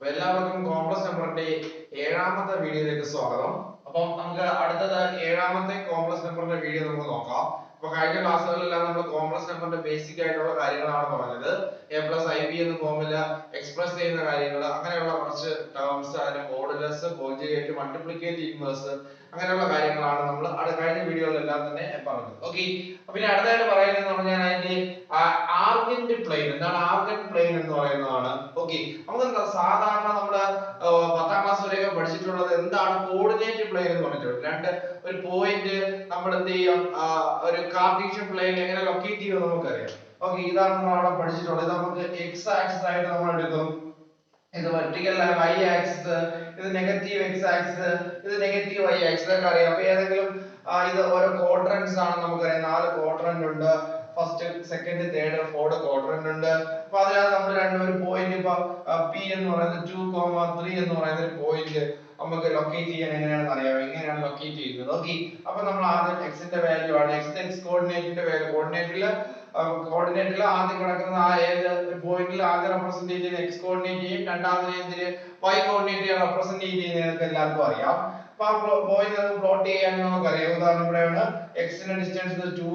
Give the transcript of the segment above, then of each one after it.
എല്ലാവർക്കും കോംപ്ലക്സ് നമ്പറിന്റെ ഏഴാമത്തെ വീഡിയോയിലേക്ക് സ്വാഗതം. അപ്പം നമുക്ക് അടുത്തത് ഏഴാമത്തെ കോംപ്ലക്സ് നമ്പറിന്റെ വീഡിയോ നമുക്ക് നോക്കാം. അപ്പൊ കഴിഞ്ഞ ക്ലാസ്സുകളിലെല്ലാം നമ്മൾ കോംപ്ലക്സ് നമ്പറിന്റെ ബേസിക് ആയിട്ടുള്ള കാര്യങ്ങളാണ് പറഞ്ഞത്. a പ്ലസ് ib എന്ന ഫോർമുല എക്സ്പ്രസ് ചെയ്യുന്ന കാര്യങ്ങൾ, അങ്ങനെയുള്ള കുറച്ച് ടേംസ്, അതിന്റെ മോഡുലസ്, കോഞ്ചുഗേറ്റ്, മൾട്ടിപ്ലിക്കേറ്റ്, ഇൻവേഴ്സ്, അങ്ങനെയുള്ള കാര്യങ്ങളാണ് നമ്മൾ കഴിഞ്ഞ വീഡിയോയിലെല്ലാം തന്നെ പറഞ്ഞത്. ഓക്കെ, അപ്പൊ ഇനി അടുത്തായിട്ട് പറയുന്നത് പറഞ്ഞാൽ അതിന്റെ ആർഗന്റ് പ്ലെയിൻ എന്താണ്. ആർഗന്റ് പ്ലെയിൻ എന്ന് പറയുന്നതാണ്. ഓക്കെ, നമുക്ക് സാധാരണ നമ്മള് 10ാം ക്ലാസ് വരെയൊക്കെ പഠിച്ചിട്ടുള്ളത് എന്താണ് കോർഡിനേറ്റ് പ്ലെയിൻ എന്ന് പറഞ്ഞിട്ടുണ്ട്. ഒരു പോയിന്റ് നമ്മൾ എന്ത് ചെയ്യും, ഒരു കാർട്ടീഷ്യൻ പ്ലെയിൻ എങ്ങനെ ലൊക്കേറ്റ് ചെയ്യുമെന്ന് നമുക്കറിയാം. ഓക്കെ, ഇതാണ് നമ്മൾ അവിടെ പഠിച്ചിട്ടുള്ളത്. ഇത് നമുക്ക് എക്സ് ആക്സിസ് ആയിട്ട് നമ്മൾ എടുക്കും. ഇത് വെർട്ടിക്കൽ y ആക്സിസ്, ഇത് നെഗറ്റീവ് x ആക്സിസ്, ഇത് നെഗറ്റീവ് y ആക്സിസ് ഒക്കെ അറിയാം. അപ്പൊ ഏതെങ്കിലും ഇത് ഓരോ ക്വാഡ്രന്റ്സ് ആണ് നമുക്കറിയാം. 4 ക്വാഡ്രന്റ് ഉണ്ട്. First, second, third, fourth quadrant ഉണ്ട്. അപ്പൊ അതിനകത്ത് നമ്മൾ ഒരു പോയിന്റ് ഇപ്പൊ p എന്ന് പറയുന്നത് 2,3 എന്ന് പറയുന്ന ഒരു പോയിന്റ് നമുക്ക് ലൊക്കേറ്റ് ചെയ്യാൻ എങ്ങനെയാണെന്ന് അറിയാം. എങ്ങനെയാണ് ലൊക്കേറ്റ് ചെയ്യുന്നത്. ഓക്കെ, അപ്പൊ നമ്മൾ ആദ്യം x ന്റെ വാല്യൂ ആണ്, x കോർഡിനേറ്റിന്റെ വാല്യൂ, കോർഡിനേറ്റിൽ ആദ്യം കിടക്കുന്ന ആ ഏത് പോയിന്റിൽ ആദ്യം റെപ്രസെന്റ് ചെയ്യുന്ന x കോർഡിനേറ്റിനെയും രണ്ടാമത്തെ y കോർഡിനേറ്റിനെയും റെപ്രസെന്റ് ചെയ്യുന്നതൊക്കെ എല്ലാവർക്കും അറിയാം. അപ്പൊ ആ പോയിന്റ് നമുക്ക് പ്ലോട്ട് ചെയ്യാൻ നമുക്കറിയാം. ഉദാഹരണം ഇവിടെയാണ് x ന്റെ ഡിസ്റ്റൻസ് 2,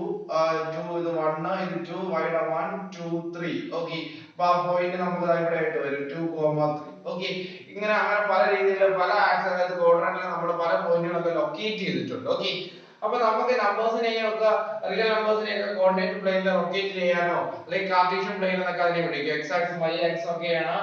ഇത് 1, ഇത് 2, y യുടെ 1, 2, 3. ഓക്കെ, അപ്പൊ ആ പോയിന്റ് നമുക്ക് ഇവിടെ ആയിട്ട് വരും 2,3. ഓക്കെ, ഇങ്ങനെ അങ്ങനെ പല രീതിയിൽ പല ആക്സിസ് ക്വാഡ്രന്റിൽ നമ്മൾ പല പോയിന്റുകളൊക്കെ ലൊക്കേറ്റ് ചെയ്തിട്ടുണ്ട്. ഓക്കെ, അപ്പൊ നമുക്ക് നമ്പേഴ്സിനെയും ഒക്കെ റിയൽ നമ്പേഴ്സിനെയും ഒക്കെ കോർഡിനേറ്റ് പ്ലെയിനിൽ ലൊക്കേറ്റ് ചെയ്യാനോ അല്ലെങ്കിൽ കാർട്ടീഷ്യൻ പ്ലെയിൻ എന്നൊക്കെ അതിനെ വിളിക്കും. x ആക്സിസ് y ആക്സിസ് ഒക്കെയാണ്.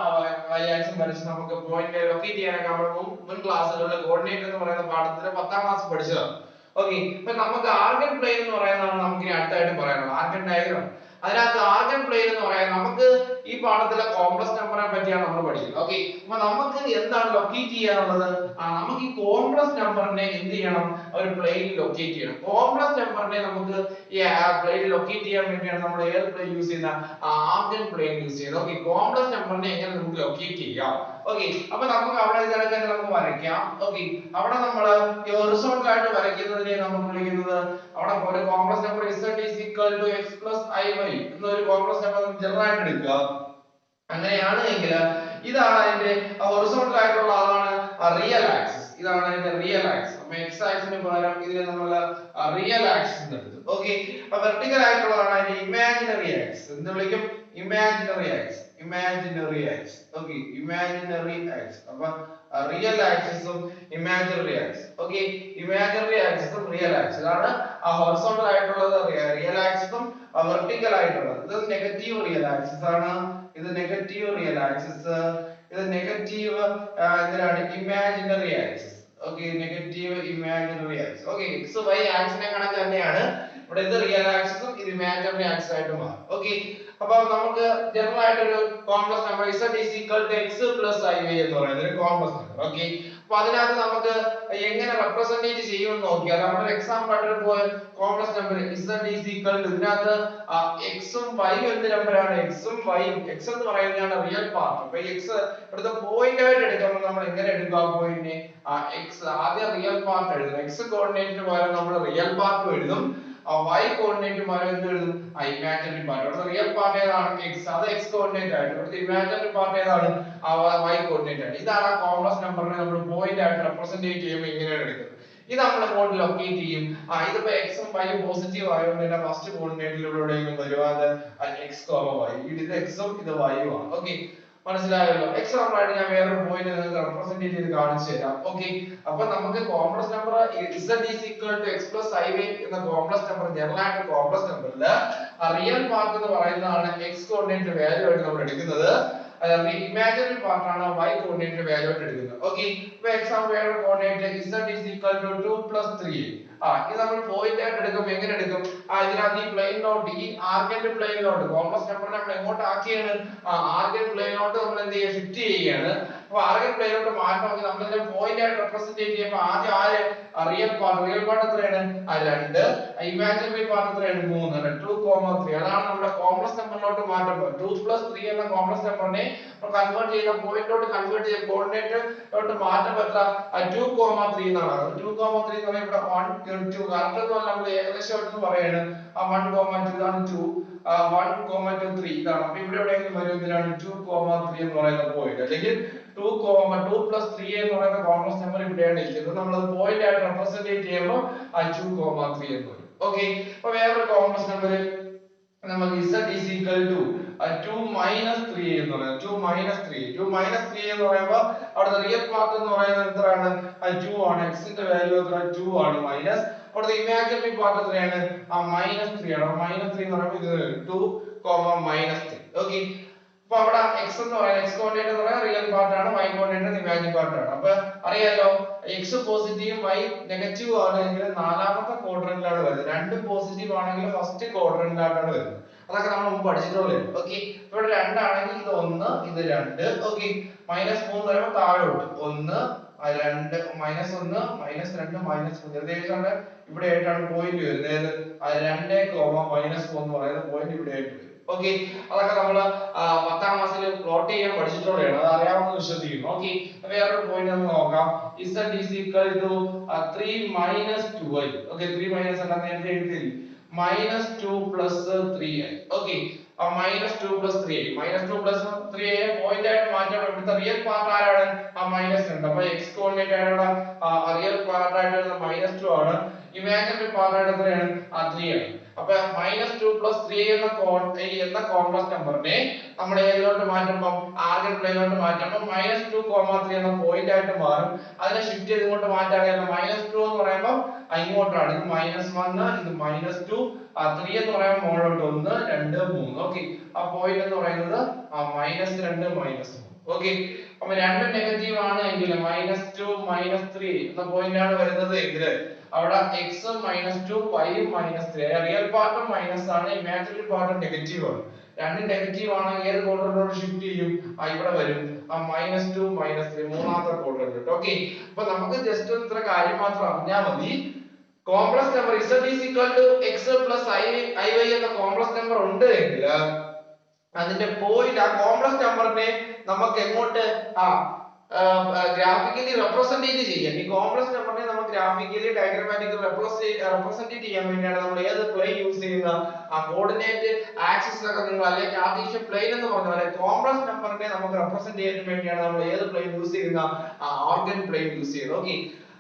y ആക്സിസ് വരച്ച് നമുക്ക് പോയിന്റ് ലൊക്കേറ്റ് ചെയ്യാനൊക്കെ നമ്മൾ മുൻ ക്ലാസ്സുകളിൽ കോർഡിനേറ്റ് എന്ന് പറയുന്ന പാഠത്തിൽ 10ാം ക്ലാസ് പഠിച്ചതാണ്. ഓക്കെ, അപ്പൊ നമുക്ക് ആർഗൻ പ്ലെയിൻ എന്ന് പറയുന്നതാണ് നമുക്ക് ഇനി അടുത്തായിട്ട് പറയാനുള്ളത്. Argan diagram. അതിനകത്ത് ആർഗൻ പ്ലെയിൻ എന്ന് പറയാൻ നമുക്ക് ഈ പാഠത്തിലെ കോംപ്ലക്സ് നമ്പറിനെ പറ്റിയാണ് നമ്മൾ പഠിക്കുന്നത്. ഓക്കെ, അപ്പൊ നമുക്ക് എന്താണ് ലൊക്കേറ്റ് ചെയ്യാനുള്ളത്? നമുക്ക് ഈ കോംപ്ലക്സ് നമ്പറിനെ എന്ത് ചെയ്യണം, ഒരു പ്ലെയിനിൽ ലൊക്കേറ്റ് ചെയ്യണം. കോംപ്ലക്സ് നമ്പറിനെ നമുക്ക് ഈ പ്ലെയിനിൽ ലൊക്കേറ്റ് ചെയ്യാൻ വേണ്ടിയാണ് നമ്മൾ ഏത് പ്ലെയിൻ യൂസ് ചെയ്യുന്ന, ആർഗൻ പ്ലെയിൻ യൂസ് ചെയ്യുന്നത്. ഓക്കെ, കോംപ്ലക്സ് നമ്പറിനെ എങ്ങനെ നമുക്ക് ലൊക്കേറ്റ് ചെയ്യാം. ഓക്കെ, അപ്പൊ നമുക്ക് അവിടെ ഇതിനൊക്കെ നമുക്ക് വരയ്ക്കാം. ഓക്കെ, അവിടെ നമ്മൾ ഈ ഹൊറിസോണ്ടൽ ആയിട്ട് വരയ്ക്കുന്നതിനെ നമ്മൾ വിളിക്കുന്നത്, അവിടെ ഒരു complex number z is equal to x plus iy എന്നൊരു കോംപ്ലക്സ് നമ്പർ ജനറൽ ആയിട്ട് എടുക്കുക. അങ്ങനെയാണ് എങ്കിൽ ഇതാണ് അതിന്റെ ഹൊറിസോണ്ടൽ ആയിട്ടുള്ള ആളാണ് റിയൽ ആക്സിസ്. ഇതാണ് അതിന്റെ റിയൽ ആക്സിസ്. അപ്പൊ x ആക്സിസിന് പകരം ഇതിനെ നമ്മൾ റിയൽ ആക്സിസ് എന്ന് എടുത്തു. ഓക്കെ, അപ്പൊ വെർട്ടിക്കൽ ആയിട്ടുള്ളതാണ് അതിന്റെ ഇമാജിനറി ആക്സിസ്. എന്ന് വിളിക്കും imaginary axis. Imaginary axis. Okay, imaginary axis. അപ്പൊ റിയൽ ആക്സിസും ഇമാജിനറി ആക്സിസ്. ഓക്കെ, ഇമാജിനറി ആക്സിസും റിയൽ ആക്സിസ് ആണ്. ഹൊറിസോണ്ടൽ ആയിട്ടുള്ളത് റിയൽ ആക്സിസും വെർട്ടിക്കൽ ആയിട്ടുള്ളത് ഇത് നെഗറ്റീവ് റിയൽ ആക്സിസ് ആണ്. ഇത് നെഗറ്റീവ് റിയൽ ആക്സിസ്, ഇത് നെഗറ്റീവ് എന്തിനാണ്, imaginary axis. Okay, negative imaginary axis. Okay, x y ആക്സിസിനെ കണക്ക് തന്നെയാണ് ഇവിടെ. ഇത് റിയൽ ആക്സിസും ഇത് ഇമാജിനറി ആക്സിസ് ആയിട്ട് മാറും. ഓക്കെ, അപ്പൊ നമുക്ക് ജനറൽ ആയിട്ട് ഒരു complex number z is equal to x plus iy എന്ന് പറയുന്ന ഒരു കോംപ്ലക്സ് നമ്പർ. ഓക്കെ, അപ്പൊ അതിനകത്ത് നമുക്ക് എങ്ങനെ റെപ്രസെന്റ് ചെയ്യുമെന്ന് നോക്കിയാൽ നമ്മുടെ എക്സാമ്പിൾ ആയിട്ട് പോയ complex number z is equal to ഇതിനകത്ത് x ഉം y ഉം എന്ത് നമ്പറാണ്, x ഉം y ഉം. x എന്ന് പറയുന്നതാണ് റിയൽ പാർട്ട്. അപ്പൊ x ഇവിടുത്തെ പോയിന്റ് ആയിട്ട് എടുക്കുമ്പോൾ നമ്മൾ എങ്ങനെ എടുക്കുക ആ പോയിന്റിനെ, x ആദ്യം റിയൽ പാർട്ട് എഴുതും. x കോർഡിനേറ്റിന് പകരം നമ്മൾ റിയൽ പാർട്ട് എഴുതും. y കോർഡിനേറ്റ് പകരം എന്ത് എഴുതും, ഇമാജിനറി പാർട്ട്. ഇവിടുത്തെ റിയൽ പാർട്ട് ഏതാണ്, x, അത് x കോർഡിനേറ്റ് ആയിട്ട്. ഇവിടുത്തെ ഇമാജിനറി പാർട്ട് ഏതാണ്, y കോർഡിനേറ്റ് ആയിട്ട്. ഇതാണ് ആ കോംപ്ലക്സ് നമ്പറിനെ നമ്മൾ പോയിന്റ് ആയിട്ട് റെപ്രസെന്റ് ചെയ്യുമ്പോൾ ഇങ്ങനെയാണ് എടുക്കുന്നത്. ഇത് നമ്മൾ അങ്ങോട്ട് ലൊക്കേറ്റ് ചെയ്യും. ഇതിപ്പോ x ഉം y ഉം പോസിറ്റീവ് ആയതുകൊണ്ട് തന്നെ ഫസ്റ്റ് കോർഡിനേറ്റിലൂടെ എവിടെയെങ്കിലും വരുവാതെ x, y. ഇത് x ഉം ഇത് y ഉം ആണ്. ഓക്കെ, മനസ്സിലായല്ലോ. എക്സാമ്പിൾ ആയിട്ട് ഞാൻ വേറൊരു പോയിന്റ് നിങ്ങൾക്ക് റെപ്രസെന്റ് ചെയ്ത് കാണിച്ചു തരാം. ഓക്കെ, അപ്പൊ നമുക്ക് complex number z is equal to x plus iy എന്ന കോംപ്ലക്സ് നമ്പർ ജനറൽ ആയിട്ട് കോംപ്ലക്സ് നമ്പറിൽ റിയൽ പാർട്ട് എന്ന് പറയുന്നതാണ് x കോർഡിനേറ്റ് വാല്യൂ ആയിട്ട് നമ്മൾ എടുക്കുന്നത്. ഇമാജിനറി പാർട്ട് ആണ് y കോർഡിനേറ്റ് വാല്യൂ ആയിട്ട് എടുക്കുന്നത്. ഓക്കെ, ഇപ്പൊ എക്സാമ്പിൾ വേറെ coordinate z is equal to 2 plus 3. ഇത് നമ്മൾ പോയിന്റ് ആയിട്ട് എടുക്കും. എങ്ങനെ എടുക്കും, ഇതിനകത്ത് ഈ പ്ലെയിനിലോട്ട്, ഈ ആർഗന്റ് പ്ലെയിനിലോട്ട് കോംപ്ലക്സ് നമ്പർ നമ്മൾ എങ്ങോട്ട് ആക്കിയാണ്, ആർഗന്റ് പ്ലെയിനിലോട്ട് നമ്മൾ എന്ത് ചെയ്യുക, ഷിഫ്റ്റ് ചെയ്യുകയാണ്. അപ്പൊ ആർഗന്റ് പ്ലെയിനിലോട്ട് മാറ്റണമെങ്കിൽ നമ്മൾ ഇതിനെ പോയിന്റ് ആയിട്ട് റെപ്രസെന്റ് ചെയ്യുമ്പോൾ ആദ്യം റിയൽ പാർട്ട് എത്രയാണ്, 2, ഇമാജിനറി പാർട്ട് എത്രയാണ്, 3, 2,3. അതാണ് നമ്മുടെ കോംപ്ലക്സ് നമ്പറിലോട്ട് മാറ്റുമ്പോൾ 2 plus 3 എന്ന കോംപ്ലക്സ് നമ്പറിനെ കൺവേർട്ട് ചെയ്യുന്ന പോയിന്റിലോട്ട് കൺവേർട്ട് ചെയ്യുന്ന കോർഡിനേറ്റിലോട്ട് മാറ്റുമ്പോൾ എത്ര, 2,3 എന്നാണ്. 2,3 എന്ന് പറയുമ്പോൾ ഇവിടെ 1, 2 കറക്റ്റ് ഒന്നും നമ്മൾ ഏകദേശം പറയാണ്. 1, 2 ഇതാണ് 2, 1, 2, 3 ഇതാണ്. അപ്പൊ ഇവിടെ എവിടെയെങ്കിലും വരും എന്തിനാണ് 2, 3 എന്ന് പറയുന്ന പോയിന്റ്, അല്ലെങ്കിൽ 2, 2 plus 3 എന്ന് പറയുന്ന കോംപ്ലക്സ് നമ്പർ ഇവിടെയാണ് ഇരിക്കുന്നത്. നമ്മൾ അത് പോയിന്റ് ആയിട്ട് റെപ്രസെന്റ് ചെയ്യുമ്പോൾ 2, 3 എന്ന് വരും. ഓക്കേ, അപ്പൊ വേറൊരു കോംപ്ലക്സ് നമ്പർ നമുക്ക് z is equal to 2 minus 3 എന്ന് പറയുന്നത്. 2 minus 3 എന്ന് പറയുമ്പോൾ അവിടുത്തെ റിയൽ പാർട്ട് എന്ന് പറയുന്നത് എത്രയാണ്? 2 ആണ്. x ന്റെ വാല്യൂ എത്ര? 2 ആണ്. മൈനസ് അവിടുത്തെ ഇമാജിനറി പാർട്ട് എത്രയാണ്? -3 ആണ്. -3 എന്ന് പറയുമ്പോൾ ഇത് 2, -3. ഓക്കേ, അപ്പൊ അവിടെ x എന്ന് പറയുന്നത് x കോർഡിനേറ്റ് എന്ന് പറയുന്നത് റിയൽ പാർട്ട് ആണ്, y കോർഡിനേറ്റ് ഇമാജിനറി പാർട്ട് ആണ്. അപ്പൊ അറിയാലോ x പോസിറ്റീവ് y നെഗറ്റീവ് ആണെങ്കിൽ നാലാമത്തെ ക്വാഡ്രന്റിലാണ് വരുന്നത്. രണ്ടും പോസിറ്റീവ് ആണെങ്കിൽ ഫസ്റ്റ് ക്വാഡ്രന്റിലാണ് വരുന്നത്. അതൊക്കെ നമ്മൾ മുമ്പ് പഠിച്ചിട്ടുള്ളൂ. ഓക്കേ, ഇവിടെ 2 ആണെങ്കിൽ ഇത് 1 ഇത് 2. ഓക്കേ, -3 പറയുമ്പോൾ താഴോട്ട് 1 2 -1 -2 -3 ഏകദേശം ഇവിടെ ആയിട്ടാണ് പോയിന്റ് വരുന്നത്. 2, -1 എന്ന് പറയുന്ന പോയിന്റ് ഇവിടെ ആയിട്ട് വരും. ഓക്കേ, അതൊക്കെ നമ്മൾ 10ാം ക്ലാസ്സിൽ പ്ലോട്ട് ചെയ്യാൻ പഠിച്ചിട്ടുള്ളതാണ്. അത് അറിയാമെന്ന് വിശ്വസിക്കുന്നു. ഓക്കേ, വേറൊരു പോയിന്റ് നമുക്ക് നോക്കാം. z is equal to 3 minus 2i. Okay, 3 minus എന്താ നേരത്തെ എഴുതി, -2 plus 3i. Okay, -2 plus 3i, -2 plus 3i point ആയിട്ട് മാറ്റണം. ഇവിടുത്തെ റിയൽ പാർട്ട് ആരാണ്? -2. അപ്പൊ x കോർഡിനേറ്റ് ആയിട്ടുള്ള റിയൽ പാർട്ട് ആയിട്ട് -2 ആണ്. ഇമാജിനറി പാർട്ട് ആയിട്ട് എത്രയാണ്? 3 ആണ്. അപ്പൊ -2 plus 3i എന്ന കോംപ്ലക്സ് നമ്പറിനെ നമ്മൾ ഏതിലോട്ട് മാറ്റുമ്പോൾ ആർഗൻ പ്ലെയിനിലോട്ട് മാറ്റുമ്പോൾ -2, 3 എന്ന പോയിന്റ് ആയിട്ട് മാറും. അതിനെ ഷിഫ്റ്റ് ചെയ്ത് ഇങ്ങോട്ട് മാറ്റാണെങ്കിൽ -2 എന്ന് പറയുമ്പോൾ ഇങ്ങോട്ടാണ്. ഇത് -1, ഇത് -2, 3 എന്ന് പറയുമ്പോൾ മുകളിലോട്ട് 1, 2, 3. ഓക്കേ, ആ പോയിന്റ് എന്ന് പറയുന്നത് -2, -3. ഓക്കേ, അപ്പൊ രണ്ടും നെഗറ്റീവ് ആണ് എങ്കിൽ -2, -3 എന്ന പോയിന്റ് ആണ് വരുന്നത് എങ്കിൽ അവിടെ x -2 y -3. റിയൽ പാർട്ടും മൈനസ് ആണ്, ഇമാജിനറി പാർട്ടും നെഗറ്റീവ് ആണ്. രണ്ടും നെഗറ്റീവ് ആണെങ്കിൽ ഏത് ക്വാഡ്രന്റിലോട്ട് ഷിഫ്റ്റ് ചെയ്യും? ഇവിടെ വരും -2, -3 മൂന്നാമത്തെ ക്വാഡ്രന്റ്. ഓക്കേ, അപ്പൊ നമുക്ക് ജസ്റ്റ് ഇത്ര കാര്യം മാത്രം അറിഞ്ഞാൽ മതി. Complex number z is equal to x plus iy എന്ന കോംപ്ലക്സ് നമ്പർ ഉണ്ട് എങ്കിൽ അതിന്റെ പോയിന്റ് ആ കോംപ്ലക്സ് നമ്പറിനെ നമുക്ക് എങ്ങോട്ട് ഗ്രാഫിക്കലി റെപ്രസെന്റ് ചെയ്യാം. ഈ കോംപ്ലക്സ് നമ്പറിനെ നമുക്ക് ഗ്രാഫിക്കലി ഡയഗ്രമാറ്റിക്കലി റെപ്രസെന്റ് ചെയ്യാൻ വേണ്ടിയാണ് നമ്മൾ ഏത് പ്ലെയിൻ യൂസ് ചെയ്യുന്ന കോർഡിനേറ്റ് ആക്സിസ് ഒക്കെ നിങ്ങൾ അല്ലെങ്കിൽ കാർട്ടീഷ്യൻ പ്ലെയിൻ എന്ന് പറഞ്ഞ പോലെ കോംപ്ലക്സ് നമ്പറിനെ നമുക്ക് റെപ്രസെന്റ് ചെയ്യാൻ വേണ്ടിയാണ് നമ്മൾ ഏത് പ്ലെയിൻ യൂസ് ചെയ്യുന്ന ഓർഗൻ പ്ലെയിൻ യൂസ് ചെയ്യുന്നത്. ഓക്കേ,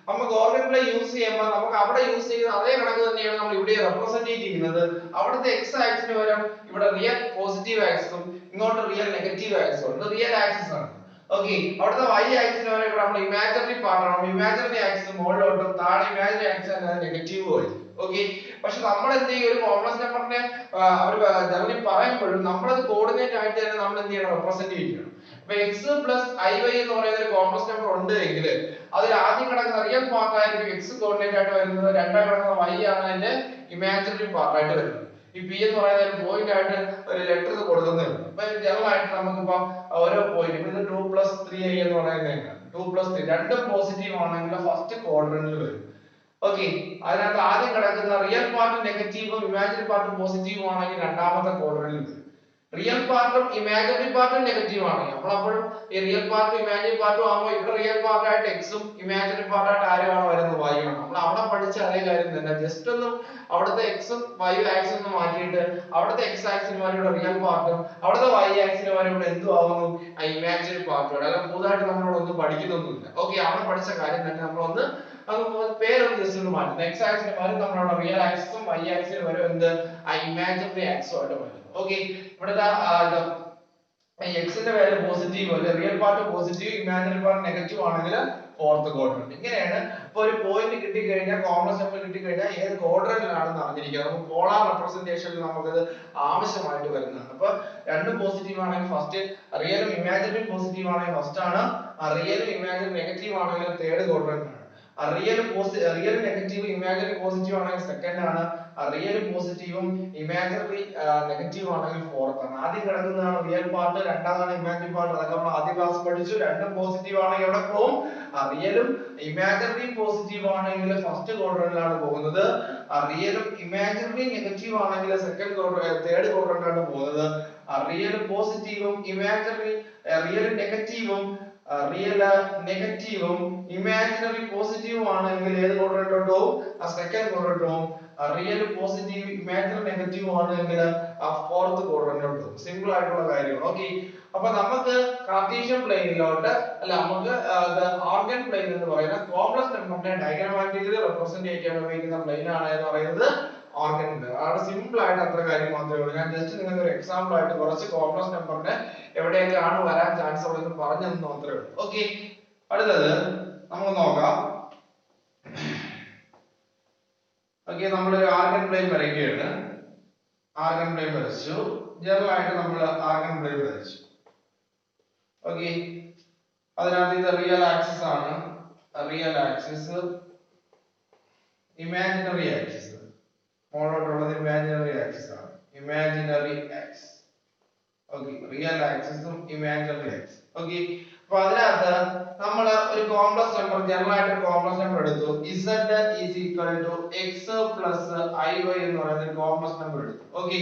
നമുക്ക് ഓർഗൻ പ്ലെയിൻ യൂസ് ചെയ്യുമ്പോൾ നമുക്ക് അവിടെ യൂസ് ചെയ്യുന്ന അതേ കണക്ക് തന്നെയാണ് നമ്മൾ ഇവിടെ റെപ്രസെന്റ് ചെയ്യുന്നത്. അവിടുത്തെ x ആക്സിന് പകരം ഇവിടെ റിയൽ പോസിറ്റീവ് ആക്സിസും ഇങ്ങോട്ട് റിയൽ നെഗറ്റീവ് ആക്സിസും ഉണ്ട്. റിയൽ ആക്സിസ് ആണ്. ഓക്കേ, അവിടുത്തെ y ആക്സിന് പകരം ഇവിടെ നമ്മൾ ഇമാജിനറി പാർട്ട് ആണ്. ഇമാജിനറി ആക്സിസ് മുകളിലോട്ടും താഴെ ഇമാജിനറി ആക്സിസ് നെഗറ്റീവ് ആയിരിക്കും. ഓക്കേ, പക്ഷെ നമ്മൾ എന്ത് ചെയ്യും? ഒരു കോംപ്ലക്സ് നമ്പറിനെ അവർ പറയുമ്പോഴും നമ്മളത് കോർഡിനേറ്റ് ആയിട്ട് തന്നെ നമ്മൾ എന്ത് ചെയ്യണം? റെപ്രസെന്റ് ചെയ്യണം. അപ്പൊ x പ്ലസ് iy എന്ന് പറയുന്ന ഒരു കോംപ്ലക്സ് നമ്പർ ഉണ്ട് എങ്കിൽ അതിൽ ആദ്യം കിടക്കുന്ന റിയൽ പാർട്ട് ആയിരിക്കും x കോർഡിനേറ്റ് ആയിട്ട് വരുന്നത്. രണ്ടാം കിടക്കുന്ന y ആണ് അതിന്റെ ഇമാജിനറി പാർട്ട് ആയിട്ട് വരുന്നത്. ഈ p എന്ന് പറയുന്ന ഒരു പോയിന്റ് ആയിട്ട് ഒരു ലെറ്റർ കൊടുക്കുന്നേ ഉള്ളൂ. അപ്പൊ ജനറൽ ആയിട്ട് നമുക്കിപ്പോ ഓരോ പോയിന്റ് ഇത് 2 plus 3i എന്ന് പറയുന്നത് 2 plus 3 രണ്ടും പോസിറ്റീവ് ആണെങ്കിൽ ഫസ്റ്റ് ക്വാഡ്രന്റിൽ വരും. ഓക്കേ, അതിനകത്ത് ആദ്യം കിടക്കുന്ന റിയൽ പാർട്ട് നെഗറ്റീവും ഇമാജിനറി പാർട്ട് പോസിറ്റീവും ആണെങ്കിൽ രണ്ടാമത്തെ ക്വാഡ്രന്റിൽ വരും. റിയൽ പാർട്ടും ഇമാജിനറി പാർട്ടും നെഗറ്റീവ് ആണെങ്കിൽ നമ്മൾ അപ്പോഴും ഈ റിയൽ പാർട്ടും ഇമാജിനറി പാർട്ടും ആകുമ്പോൾ ഇവിടെ റിയൽ പാർട്ട് ആയിട്ട് എക്സും ഇമാജിനറി പാർട്ട് ആയിട്ട് ആരുമാണ് വരുന്നത്? y ആണ്. നമ്മൾ അവിടെ പഠിച്ച അതേ കാര്യം തന്നെ, ജസ്റ്റ് ഒന്ന് അവിടുത്തെ എക്സും y ആക്സിസും ഒന്ന് മാറ്റിയിട്ട് അവിടുത്തെ x ആക്സിന് വരെ ഇവിടെ റിയൽ പാർട്ടും അവിടുത്തെ y ആക്സിന് വരെ ഇവിടെ എന്തു ആവുന്നു? ഇമാജിനറി പാർട്ടും. അല്ല പുതുതായിട്ട് നമ്മളോട് ഒന്നും പഠിക്കുന്നൊന്നുമില്ല. ഓക്കേ, അവിടെ പഠിച്ച കാര്യം തന്നെ നമ്മളൊന്ന് പേരൊന്ന് ജസ്റ്റ് ഒന്ന് മാറ്റും. x ആക്സിന് വരെ നമ്മളവിടെ റിയൽ ആക്സിസും y ആക്സിന് വരെ എന്ത് ഇമാജിനറി ആക്സും ആയിട്ട് വരും. ഓക്കേ, ഇവിടെ x ന്റെ വാല്യൂ പോസിറ്റീവ് അല്ലെ, real part positive imaginary part negative ആണെങ്കിൽ ഫോർത്ത് ക്വാഡ്രന്റ്. ഇങ്ങനെയാണ്. ഇപ്പൊ ഒരു പോയിന്റ് കിട്ടി കഴിഞ്ഞാൽ കോംപ്ലക്സ് നമ്പർ കിട്ടി കഴിഞ്ഞാൽ ഏത് ക്വാഡ്രന്റിലാണെന്ന് അറിഞ്ഞിരിക്കുക. നമുക്ക് പോളാർ റെപ്രസെന്റേഷനിൽ നമുക്കത് ആവശ്യമായിട്ട് വരുന്നതാണ്. അപ്പൊ രണ്ടും പോസിറ്റീവ് ആണെങ്കിൽ ഫസ്റ്റ്, റിയലും ഇമാജിനറിയും പോസിറ്റീവ് ആണെങ്കിൽ ഫസ്റ്റ് ആണ്, റിയലും ഇമാജിനറി നെഗറ്റീവ് ആണെങ്കിൽ തേർഡ് ക്വാഡ്രന്റ് ആണ്. റിയൽ നെഗറ്റീവ് ഇമാജിനറി പോസിറ്റീവ് ആണെങ്കിൽ സെക്കൻഡ് ആണ്, റിയൽ പോസിറ്റീവും ഇമാജിനറി നെഗറ്റീവ് ആണെങ്കിൽ ഫോർത്ത് ആണ്. ആദ്യം കിടക്കുന്നതാണ് റിയൽ പാർട്ട്, രണ്ടാമതാണ് ഇമാജിനറി പാർട്ട്. അതൊക്കെ നമ്മൾ ആദ്യ ക്ലാസ് പഠിച്ചു. രണ്ടും പോസിറ്റീവ് ആണെങ്കിൽ എവിടെ പോകും? റിയലും ഇമാജിനറിയും പോസിറ്റീവ് ആണെങ്കിൽ ഫസ്റ്റ് ക്വാഡ്രന്റിലാണ് പോകുന്നത്. റിയലും ഇമാജിനറി നെഗറ്റീവ് ആണെങ്കിൽ തേർഡ് ക്വാഡ്രന്റിലാണ് പോകുന്നത്. റിയൽ പോസിറ്റീവും ഇമാജിനറി റിയൽ നെഗറ്റീവും റിയൽ നെഗറ്റീവും ഇമാജിനറി പോസിറ്റീവും ആണെങ്കിൽ ഏത് ക്വാഡ്രന്റിലോട്ട് പോകും? ആ സെക്കൻഡ് ക്വാഡ്രന്റ് പോകും. റിയൽ പോസിറ്റീവ് ഇമാജിനറി നെഗറ്റീവ് ആണെങ്കിൽ ആ ഫോർത്ത് ക്വാഡ്രന്റിലോട്ട് പോകും. സിമ്പിൾ ആയിട്ടുള്ള കാര്യമാണ്. ഓക്കേ, അപ്പൊ നമുക്ക് കാർട്ടീഷ്യൻ പ്ലെയിനിലോട്ട് അല്ല നമുക്ക് ഓർഗൻ പ്ലെയിൻ എന്ന് പറയുന്ന കോംപ്ലക്സ് നമ്പറിനെ ഡയഗ്രമാറ്റിക്കലി റെപ്രസെന്റ് ചെയ്യാൻ ഉപയോഗിക്കുന്ന പ്ലെയിൻ ആണ് എന്ന് പറയുന്നത് ഓർഗൻ പ്ലെയിൻ. ആണ് സിമ്പിൾ ആയിട്ട് അത്ര കാര്യം മാത്രമേ ഉള്ളൂ. ഞാൻ ജസ്റ്റ് നിങ്ങൾക്ക് ഒരു എക്സാമ്പിൾ ആയിട്ട് കുറച്ച് കോംപ്ലക്സ് നമ്പറിനെ എവിടെയൊക്കെയാണ് വരാൻ ചാൻസ് ഉള്ളതെന്ന് പറഞ്ഞു തന്നു മാത്രമേ ഉള്ളൂ. ഓക്കേ, അടുത്തത് നമുക്ക് നോക്കാം. ഓക്കേ, നമ്മൾ ഒരു ആർഗൻ പ്ലെയിൻ വരയ്ക്കുകയാണ്. ആർഗൻ പ്ലെയിൻ വരച്ചു. ജനറൽ ആയിട്ട് നമ്മൾ ആർഗൻ പ്ലെയിൻ വരച്ചു. ഓക്കേ, അതിനകത്ത് ഇത് റിയൽ ആക്സിസ് ആണ്. റിയൽ ആക്സിസ്, ഇമാജിനറി ആക്സിസ്, മോളോട്ടുള്ളത് ഇമാജിനറി ആക്സിസ് ആണ്. Imaginary axis. ഓക്കേ, റിയൽ ആക്സിസും ഇമാജിനറി ആക്സിസ്. ഓക്കേ, അപ്പൊ അതിനകത്ത് നമ്മൾ ഒരു കോംപ്ലക്സ് നമ്പർ ജനറൽ ആയിട്ട് ഒരു കോംപ്ലക്സ് നമ്പർ എടുത്തു. z is equal to x plus iy എന്ന് പറയുന്ന ഒരു കോംപ്ലക്സ് നമ്പർ എടുത്തു. Okay,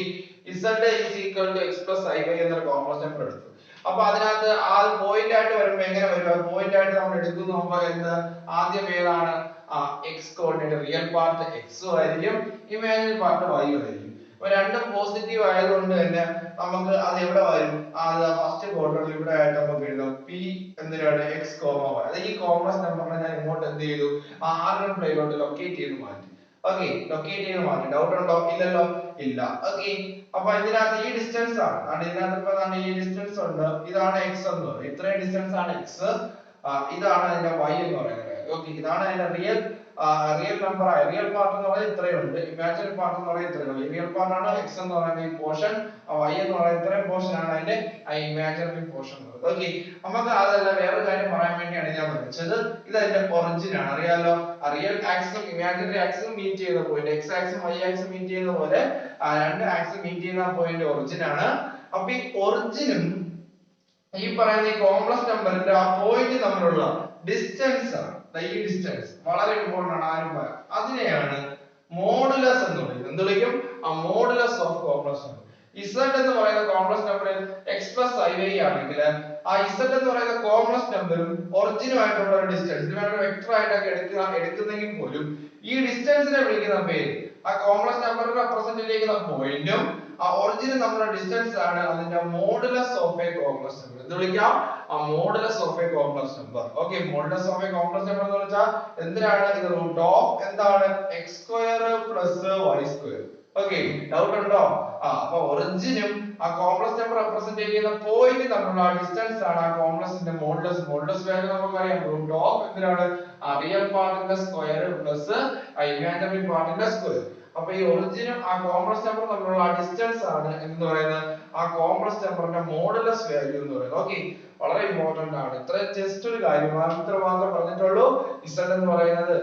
z is equal to x plus iy എന്ന ഒരു കോംപ്ലക്സ് നമ്പർ എടുത്തു. അപ്പൊ അതിനകത്ത് ആ പോയിന്റ് ആയിട്ട് വരുമ്പോൾ എങ്ങനെ വരും? പോയിന്റ് ആയിട്ട് നമ്മൾ എടുക്കുന്നു എന്ത് ആദ്യം ഏതാണ്? x coordinate real part x ആയിരിക്കും, ഇമാജിനറി പാർട്ട് y ആയിരിക്കും. അപ്പൊ രണ്ടും പോസിറ്റീവ് ആയതുകൊണ്ട് തന്നെ നമുക്ക് അത് എവിടെ വരും? അത് ഫസ്റ്റ് ക്വാഡ്രന്റിൽ ഇവിടെ ആയിട്ട് നമുക്ക് എഴുതാം p എന്തിനാണ് x, y. അത് ഈ കോംപ്ലക്സ് നമ്പറിനെ ഞാൻ ഇങ്ങോട്ട് എന്ത് ചെയ്തു? ആർഗൻ പ്ലെയിനിലോട്ട് ലൊക്കേറ്റ് ചെയ്ത് മാറ്റി. ഓക്കേ, ലൊക്കേറ്റ് ചെയ്ത് മാറ്റി. ഡൗട്ട് ഉണ്ടോ? ഇല്ലല്ലോ, ഇല്ല. ഓക്കേ, അപ്പൊ ഇതിനകത്ത് ഈ ഡിസ്റ്റൻസ് ആണ്. ഇതിനകത്ത് ഇപ്പൊ ഈ ഡിസ്റ്റൻസ് ഉണ്ട്. ഇതാണ് x എന്ന് പറയുന്നത്. ഇത്രയും ഡിസ്റ്റൻസ് ആണ് x. ഇതാണ് അതിന്റെ y എന്ന് പറയുന്നത്. ഓക്കേ, ഇതാണ് അതിന്റെ റിയൽ നമ്പർ ആയ റിയൽ പാർട്ട് എന്ന് പറയുന്നത് ഇത്രയും ഉണ്ട്. ഇമാജിനറി പാർട്ട് എന്ന് പറയുന്നത് ഇത്രയും ഉണ്ട്. റിയൽ പാർട്ട് ആണ് x എന്ന് പറയുന്ന ഈ പോർഷൻ, y എന്ന് പറയുന്ന ഇത്രയും പോർഷൻ ആണ് അതിന്റെ ഇമാജിനറി പോർഷൻ. ഓക്കേ, നമുക്ക് അതല്ല വേറെ കാര്യം പറയാൻ വേണ്ടിയാണ് ഞാൻ വരച്ചത്. ഇത് അതിന്റെ ഒറിജിൻ ആണ്. അറിയാലോ, റിയൽ ആക്സിസും ഇമാജിനറി ആക്സിസും മീറ്റ് ചെയ്യുന്ന പോയിന്റ്, x ആക്സിസും y ആക്സിസും മീറ്റ് ചെയ്യുന്ന പോലെ രണ്ട് ആക്സിസും മീറ്റ് ചെയ്യുന്ന പോയിന്റ് ഒറിജിൻ ആണ്. അപ്പൊ ഈ ഒറിജിനും ഈ പറയുന്ന ഈ കോംപ്ലക്സ് നമ്പറിന്റെ ആ പോയിന്റ് തമ്മിലുള്ള ഡിസ്റ്റൻസ് ആണ്. ഈ ഡിസ്റ്റൻസ് വളരെ ഇമ്പോർട്ടന്റ് ആണ്. ആരും പറയാം, അതിനെയാണ് മോഡുലസ് എന്ന് വിളിക്കുന്നത്. എന്ത് വിളിക്കും? ആ modulus of complex number. z എന്ന് പറയുന്ന കോംപ്ലക്സ് നമ്പറിൽ x plus iy ആണെങ്കിൽ ആ z എന്ന് പറയുന്ന കോംപ്ലക്സ് നമ്പറും ഒറിജിനുമായിട്ടുള്ള ഒരു ഡിസ്റ്റൻസ്, ഇത് വേണ്ട വെക്ടർ ആയിട്ടൊക്കെ എടുക്കുന്നെങ്കിൽ പോലും ഈ ഡിസ്റ്റൻസിനെ വിളിക്കുന്ന പേര്, ആ കോംപ്ലക്സ് നമ്പറിനെ റെപ്രസെന്റ് ചെയ്യുന്ന പോയിന്റും ആ ഒറിജിനും തമ്മിലുള്ള ഡിസ്റ്റൻസ് ആണ് അതിന്റെ modulus of a complex number. എന്ത് വിളിക്കാം? ആ modulus of a complex number. Okay, modulus of a complex number എന്ന് വെച്ചാൽ എന്തിനാണ്? ഇത് റൂട്ട് ഓഫ് എന്താണ്? x square plus y square. Okay, doubt ഉണ്ടോ? അപ്പൊ ഒറിജിനും ആ കോംപ്ലക്സ് നമ്പർ റെപ്രസെന്റ് ചെയ്യുന്ന പോയിന്റ് തമ്മിലുള്ള ഡിസ്റ്റൻസ് ആണ് ആ കോംപ്ലക്സിന്റെ മോഡുലസ്. മോഡുലസ് വാല്യൂ നമുക്കറിയാം, റൂട്ട് ഓഫ് എന്തിനാണ്? റിയൽ പാർട്ടിന്റെ സ്ക്വയർ പ്ലസ് ഇമാജിനറി പാർട്ടിന്റെ സ്ക്വയർ. അപ്പൊ ഈ ഒറിജിനും ആ കോംപ്ലക്സ് നമ്പർ തമ്മിലുള്ള ഡിസ്റ്റൻസ് ആണ് എന്ന് പറയുന്നത് ആ കോംപ്ലക്സ് നമ്പറിന്റെ മോഡുലസ് വാല്യൂ എന്ന് പറയുന്നത്. ഓക്കേ, വളരെ ഇമ്പോർട്ടന്റ് ആണ്. ഇത്ര ജസ്റ്റ് ഒരു കാര്യം മാത്രം പറഞ്ഞിട്ടുള്ളൂ. z എന്ന് പറയുന്നത്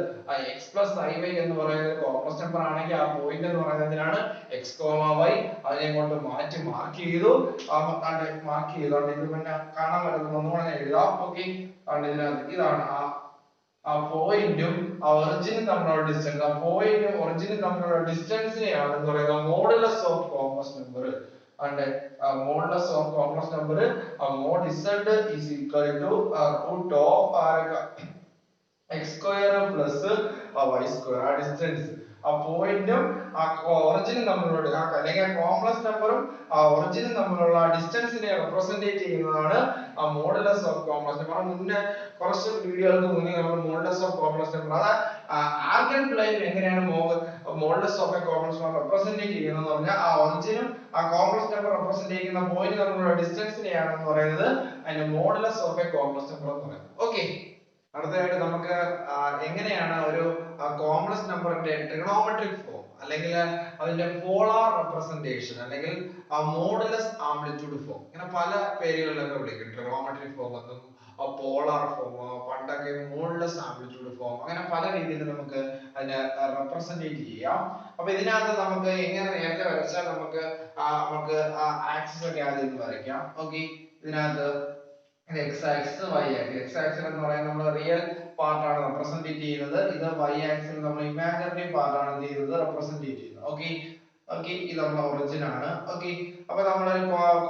x plus iy എന്ന് പറയുന്നത് കോംപ്ലക്സ് നമ്പർ ആണെങ്കിൽ ആ പോയിന്റ് എന്ന് പറയുന്നതിനാണ് x, y. അതിനെ കൊണ്ട് മാർക്ക് ചെയ്തു. മാർക്ക് ചെയ്തു. ഇത് പിന്നെ കാണാൻ പറ്റുന്ന ഒന്നുകൂടെ ഞാൻ എഴുതാം. ഓക്കേ, ഇതിനകത്ത് ഇതാണ് ആ പോയിന്റും ആ ഒറിജിനും തമ്മിലുള്ള ഡിസ്റ്റൻസ്. ആ പോയിന്റും ഒറിജിനും തമ്മിലുള്ള ഡിസ്റ്റൻസിനെയാണ് എന്ന് പറയുന്നത് modulus of complex number. Modulus of complex number mod z is equal to root of x square plus y square. ആ ഡിസ്റ്റൻസ് ആ പോയിന്റും ആ ഒറിജിനും തമ്മിലുള്ള അല്ലെങ്കിൽ കോംപ്ലക്സ് നമ്പറും ആ ഒറിജിനും തമ്മിലുള്ള ഡിസ്റ്റൻസിനെ റെപ്രസെന്റ് ചെയ്യുന്നതാണ് ആ മോഡുലസ് ഓഫ് കോംപ്ലക്സ് നമ്പർ. മുന്നേ കുറച്ച് വീഡിയോകൾക്ക് മുന്നേ നമ്മൾ മോഡുലസ് ഓഫ് കോംപ്ലക്സ് നമ്പർ, അതാ ആർഗൻ പ്ലെയിൻ എങ്ങനെയാണ് modulus of a complex number represent ചെയ്യുന്നത് എന്ന് പറഞ്ഞാൽ ആ ഒറിജിനും ആ കോംപ്ലക്സ് നമ്പർ റെപ്രസെന്റ് ചെയ്യുന്ന പോയിന്റ് തമ്മിലുള്ള ഡിസ്റ്റൻസിനെയാണ് എന്ന് പറയുന്നത് അതിന്റെ modulus of a complex number എന്ന് പറയുന്നത്. ഓക്കേ, അടുത്തതായിട്ട് നമുക്ക് എങ്ങനെയാണ് ഒരു കോംപ്ലക്സ് നമ്പറിന്റെ ട്രിഗണോമെട്രിക് ഫോം അല്ലെങ്കിൽ അതിന്റെ പോളാർ റെപ്രസെന്റേഷൻ അല്ലെങ്കിൽ മോഡുലസ് ആംപ്ലിറ്റ്യൂഡ് ഫോം, ഇങ്ങനെ പല പേരുകളിലൊക്കെ വിളിക്കും. ട്രിഗണോമെട്രിക് ഫോം എന്നും പോളാർ ഫോം, പണ്ടൊക്കെ മോഡുലസ് ആംപ്ലിറ്റ്യൂഡ് ഫോം, അങ്ങനെ പല രീതിയിൽ നമുക്ക് അതിനെ റെപ്രസെന്റ് ചെയ്യാം. അപ്പൊ ഇതിനകത്ത് നമുക്ക് എങ്ങനെ നേരത്തെ വരച്ചാൽ നമുക്ക് ആക്സിസ് ഒക്കെ ആദ്യം വരയ്ക്കാം. ഓക്കേ, ഇതിനകത്ത് x axis y axis. x axis എന്ന് പറയുന്നത് നമ്മൾ റിയൽ പാർട്ട് ആണ് റെപ്രസെന്റ് ചെയ്യുന്നത്. ഇത് y ആക്സിസിൽ നമ്മൾ ഇമാജിനറി പാർട്ട് ആണ് എന്ത് ചെയ്യുന്നത്? റെപ്രസെന്റ് ചെയ്യുന്നത്. ഓക്കേ, ഇത് നമ്മുടെ ഒറിജിൻ ആണ്. ഓക്കേ, അപ്പൊ നമ്മൾ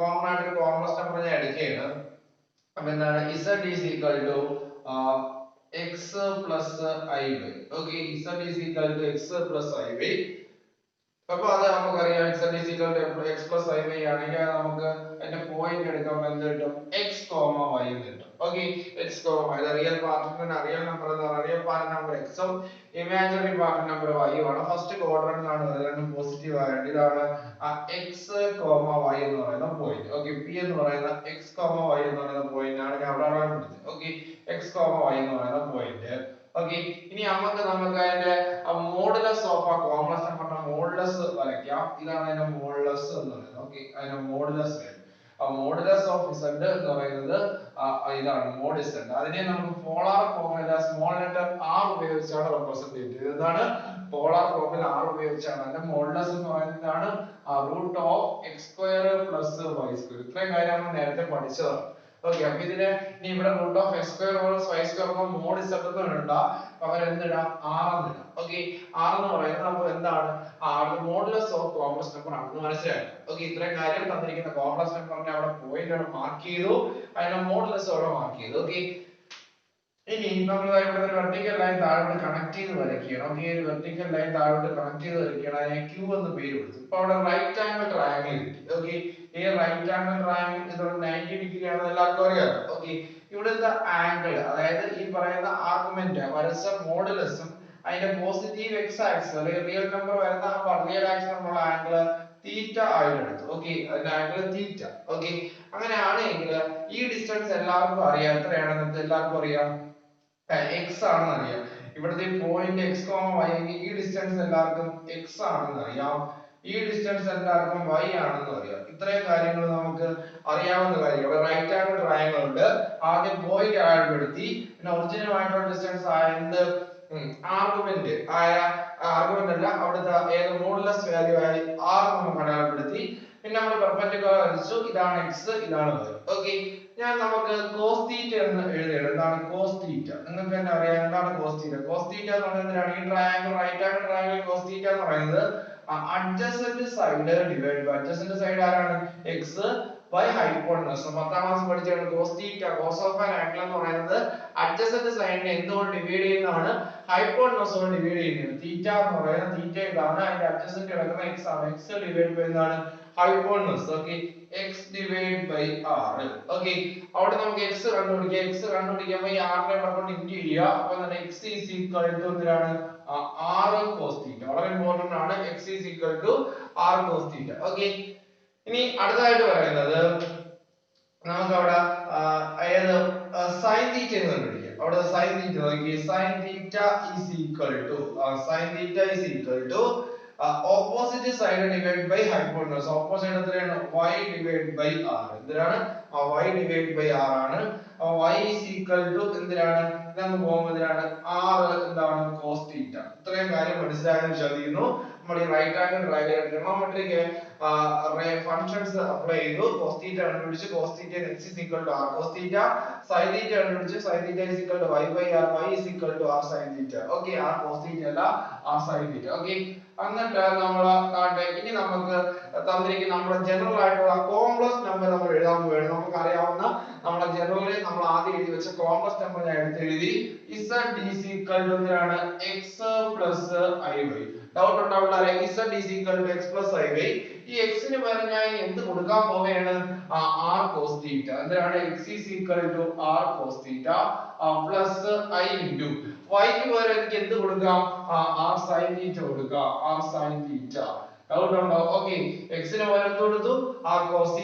കോമൺ ആയിട്ട് ഒരു കോംപ്ലക്സ് നമ്പർ ഞാൻ എടുക്കുകയാണ്. അപ്പൊ എന്താണ് z is equal to x plus iy. Okay, z is equal to x plus iy. അപ്പൊ അത് നമുക്കറിയാം z is equal to x plus iy ആണെങ്കിൽ നമുക്ക് അതിന്റെ പോയിന്റ് എടുക്കുമ്പോൾ എന്ത് കിട്ടും x, y എന്ന് കിട്ടും. Okay, x, y ഇത് റിയൽ പാർട്ടിന് റിയൽ നമ്പർ എന്ന് പറയുന്നത് റിയൽ പാർട്ട് നമ്പർ x ഉം ഇമാജിനറി പാർട്ട് നമ്പർ y ഉം ആണ്. ഫസ്റ്റ് ക്വാഡ്രന്റിലാണ് രണ്ടും പോസിറ്റീവ് ആയത്. ഇതാണ് x, y എന്ന് പറയുന്ന പോയിന്റ്. ഓക്കെ, p എന്ന് പറയുന്ന x, y എന്ന് പറയുന്ന പോയിന്റ് ആണ് ഞാൻ അവിടെ അടയാളപ്പെടുത്തിയത്. ഓക്കെ, x, y എന്ന് പറയുന്ന പോയിന്റ്. ഓക്കെ, ഇനി നമുക്ക് അതിന്റെ മോഡുലസ് ഓഫ് ആ കോംപ്ലക്സ് നമ്പറിന്റെ മോഡുലസ് വരയ്ക്കാം. ഇതാണ് അതിന്റെ മോഡുലസ് എന്ന് പറയുന്നത്. ഓക്കെ, അതിന്റെ മോഡുലസ് മോഡുലസ് ഓഫ് z എന്ന് പറയുന്നത് ഇതാണ് മോഡ് z. അതിനെ നമുക്ക് പോളാർ ഫോമിൽ സ്മോൾ ലെറ്റർ r ഉപയോഗിച്ചാണ് റെപ്രസെന്റ് ചെയ്യുന്നത്. എന്താണ് പോളാർ ഫോമിൽ r ഉപയോഗിച്ചാണ്. അതിന്റെ മോഡുലസ് എന്ന് പറയുന്നതാണ് root of x square plus y square. ഇത്രയും കാര്യം നമ്മൾ നേരത്തെ പഠിച്ചതാണ്. ഓക്കെ, അപ്പൊ ഇതിനെ ഇനി ഇവിടെ root of x square plus y square mod z എന്ന് ഇടണ്ട, പകരം എന്തിടാം r എന്ന് ഇടാം. ഓക്കെ, r എന്ന് പറയുന്നത് അപ്പോൾ എന്താണ് മോഡുലസ് ഓഫ് കോംപ്ലക്സ് നമ്പർ ആണെന്ന് മനസ്സിലാക്കാം. ഓക്കെ, ഇത്രയും കാര്യം തന്നിരിക്കുന്ന കോംപ്ലക്സ് നമ്പറിനെ അവിടെ പോയിന്റ് ആണ് മാർക്ക് ചെയ്തു, അതിന്റെ മോഡുലസ് അവിടെ മാർക്ക് ചെയ്തു. ഓക്കെ, ഇനി നമ്മൾ ഇവിടെ ഒരു വെർട്ടിക്കൽ ലൈൻ താഴോട്ട് കണക്ട് ചെയ്ത് വരയ്ക്കുകയാണ്. ഓക്കെ, ഒരു വെർട്ടിക്കൽ ലൈൻ താഴോട്ട് കണക്ട് ചെയ്ത് വരയ്ക്കുകയാണ്. അതിനെ q എന്ന് പേര് കൊടുത്തു. ഇപ്പൊ അവിടെ റൈറ്റ് ആംഗിൾ ട്രയാംഗിൾ കിട്ടി. ഓക്കെ, ഈ റൈറ്റ് ആംഗിൾ ട്രയാംഗിൾ ഇതൊരു 90 ഡിഗ്രി ആണെന്ന് എല്ലാവർക്കും അറിയാം. ഓക്കെ, ഇവിടുത്തെ ആംഗിൾ അതായത് ഈ പറയുന്ന ആർഗ്യുമെന്റ് വരച്ച മോഡുലസും അതിന്റെ പോസിറ്റീവ് x ആക്സിസ് അല്ലെങ്കിൽ റിയൽ നമ്പർ വരുന്ന റിയൽ ആക്സിസ് നമ്മൾ ആംഗിൾ തീറ്റ ആയിട്ട് എടുത്തു. ഓക്കെ, അതിന്റെ ആംഗിൾ തീറ്റ. ഓക്കെ, അങ്ങനെയാണെങ്കിൽ ഈ ഡിസ്റ്റൻസ് എല്ലാവർക്കും അറിയാം. എത്രയാണെന്ന് എല്ലാവർക്കും അറിയാം, x ആണെന്ന് അറിയാം. ഇവിടുത്തെ പോയിന്റ് x, y എങ്കിൽ ഈ ഡിസ്റ്റൻസ് എല്ലാവർക്കും x ആണെന്ന് അറിയാം, ഈ ഡിസ്റ്റൻസ് എല്ലാവർക്കും y ആണെന്ന് അറിയാം. ഇത്രയും കാര്യങ്ങൾ നമുക്ക് അറിയാവുന്ന കാര്യങ്ങൾ. റൈറ്റ് ആംഗിൾ ട്രയാംഗിൾ ഉണ്ട്, ആദ്യം പോയിന്റ് അടയാളപ്പെടുത്തി, പിന്നെ ഒറിജിനൽ ആയിട്ടുള്ള ഡിസ്റ്റൻസ് ആയത് ആർഗ്യുമെന്റ് ആർഗ്യുമെന്റ് അല്ല അവിടുത്തെ ഏത് മോഡുലസ് വാല്യൂ ആയി r നമുക്ക് അടയാളപ്പെടുത്തി, പിന്നെ നമ്മൾ പെർപെൻഡിക്കുലർ വരച്ചു. ഇതാണ് x, ഇതാണ് y. ഓക്കെ, ഞാൻ നമുക്ക് cos θ എന്ന് എഴുതണം. എന്താണ് cos θ? നിങ്ങൾക്ക് തന്നെ അറിയാം എന്താണ് cos θ. cos θ എന്ന് പറയുന്നത് ഈ triangle right angle triangle cos θ എന്ന് പറയുന്നത് adjacent side divided by adjacent side ആരാണ് x by hypotenuse. 10ാം ക്ലാസ് പഠിച്ചാണ് cos θ cos of an angle എന്ന് പറയുന്നത് adjacent side നെ എന്തുകൊണ്ട് ഡിവൈഡ് ചെയ്യുന്നതാണ് hypotenuse കൊണ്ട് ഡിവൈഡ് ചെയ്യുന്നത്. θ എന്ന് പറയുന്നത് θ ഇതാണ്, അതിന്റെ adjacent കിടക്കുന്ന x ആണ്. x ഡിവൈഡ് ബൈ എന്താണ് hypotenuse. Okay, x divide by r. Okay, അവിടെ നമുക്ക് x കണ്ടുപിടിക്കാം. x കണ്ടുപിടിക്കുമ്പോൾ ഈ r നെ കൊണ്ട് ഇൻറ്റു ചെയ്യുക. അപ്പോൾ എന്താണ് x is equal to എന്താണ് r cos θ. വളരെ ഇമ്പോർട്ടന്റ് ആണ്, x is equal to r cos θ. Okay, ഇനി അടുത്തതായിട്ട് പറയുന്നത് നമുക്ക് അവിടെ ഏത് sin θ എന്ന് കണ്ടുപിടിക്കാം. അവിടെ sin θ നോക്കി, sin θ is equal to opposite side divided by hypotenuse. Opposite എത്രയാണ് y divided by r. എന്തിനാണ് y divided by r ആണ്. y is equal to എന്തിനാണ് നമുക്ക് പോകുമ്പോൾ എന്തിനാണ് r എന്താണ് cos θ. ഇത്രയും കാര്യം മനസ്സിലായെന്ന് വിശ്വസിക്കുന്നു. നമ്മൾ ഈ right angle triangle trigonometric functions apply ചെയ്തു. cos θ കണ്ടുപിടിച്ചു, cos θ x is equal to r cos θ. sin θ കണ്ടുപിടിച്ചു, sin θ is equal to y by r, y is equal to r sin θ. Okay, r cos θ അല്ല r sin θ. Okay, എന്നിട്ട് നമ്മൾ ഇനി നമുക്ക് തന്നിരിക്കുന്ന നമ്മുടെ ജനറൽ ആയിട്ടുള്ള കോംപ്ലക്സ് നമ്പർ നമ്മൾ എഴുതാൻ പോവുകയാണ്. നമുക്ക് അറിയാവുന്ന നമ്മുടെ ജനറലി നമ്മൾ ആദ്യം എഴുതി വെച്ച കോംപ്ലക്സ് നമ്പർ ഞാൻ എടുത്ത് എഴുതി. z is equal to എന്താണ് x plus iy. ഡൗട്ട് ഉണ്ടാവില്ല അല്ലേ? z is equal to x plus iy. ഈ x ന് പകരം ഞാൻ എന്ത് കൊടുക്കാൻ പോവുകയാണ് r cos θ. എന്താണ് x is equal to r cos θ plus i into y ക്ക് പകരം എനിക്ക് എന്ത് കൊടുക്കാം r sin θ കൊടുക്കാം, r sin θ. ഡൗട്ട് ഉണ്ടോ? ഓക്കേ, x ന് പകരം എന്ത് കൊടുത്തു r cos θ,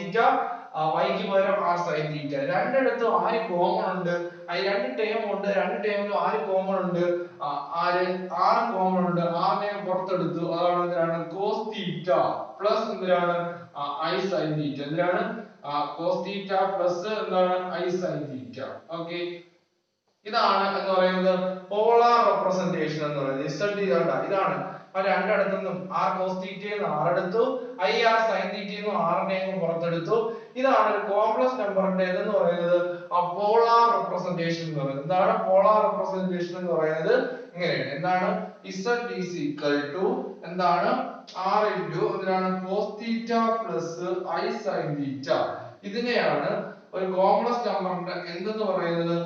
y ക്ക് പകരം r sin θ. രണ്ടിടത്തും ആര് കോമൺ ഉണ്ട്? ഈ രണ്ട് ടേം ഉണ്ട്, രണ്ട് ടേമിലും ആര് കോമൺ ഉണ്ട്? r കോമൺ ഉണ്ട്. r നെ പുറത്തെടുത്തു, അതാണ് എന്താണ് cos θ plus എന്താണ് i sin θ. എന്താണ് cos θ plus എന്താണ് i sin θ. ഓക്കേ, ഇതാണ് എന്ന് പറയുന്നത് പോളാർ റെപ്രസെന്റേഷൻ എന്ന് പറയുന്നത്. z ഇതാണ് ആ രണ്ടിടത്തുനിന്നും r cos θ എന്ന് r എടുത്തു, i r sin θ എന്ന് r നെ പുറത്തെടുത്തു. ഇതാണ് ഒരു കോംപ്ലക്സ് നമ്പറിന്റെ എന്ന് പറയുന്നത് പോളാർ റെപ്രസെന്റേഷൻ എന്ന് പറയുന്നത്. എന്താണ് പോളാർ റെപ്രസെന്റേഷൻ എന്ന് പറയുന്നത്? ഇങ്ങനെയാണ്. എന്താണ് z is equal to എന്താണ് r into എന്താണ് cos θ plus i sin θ. ഇതിനെയാണ് ഒരു കോംപ്ലക്സ് നമ്പറിന്റെ എന്തെന്ന് പറയുന്നത്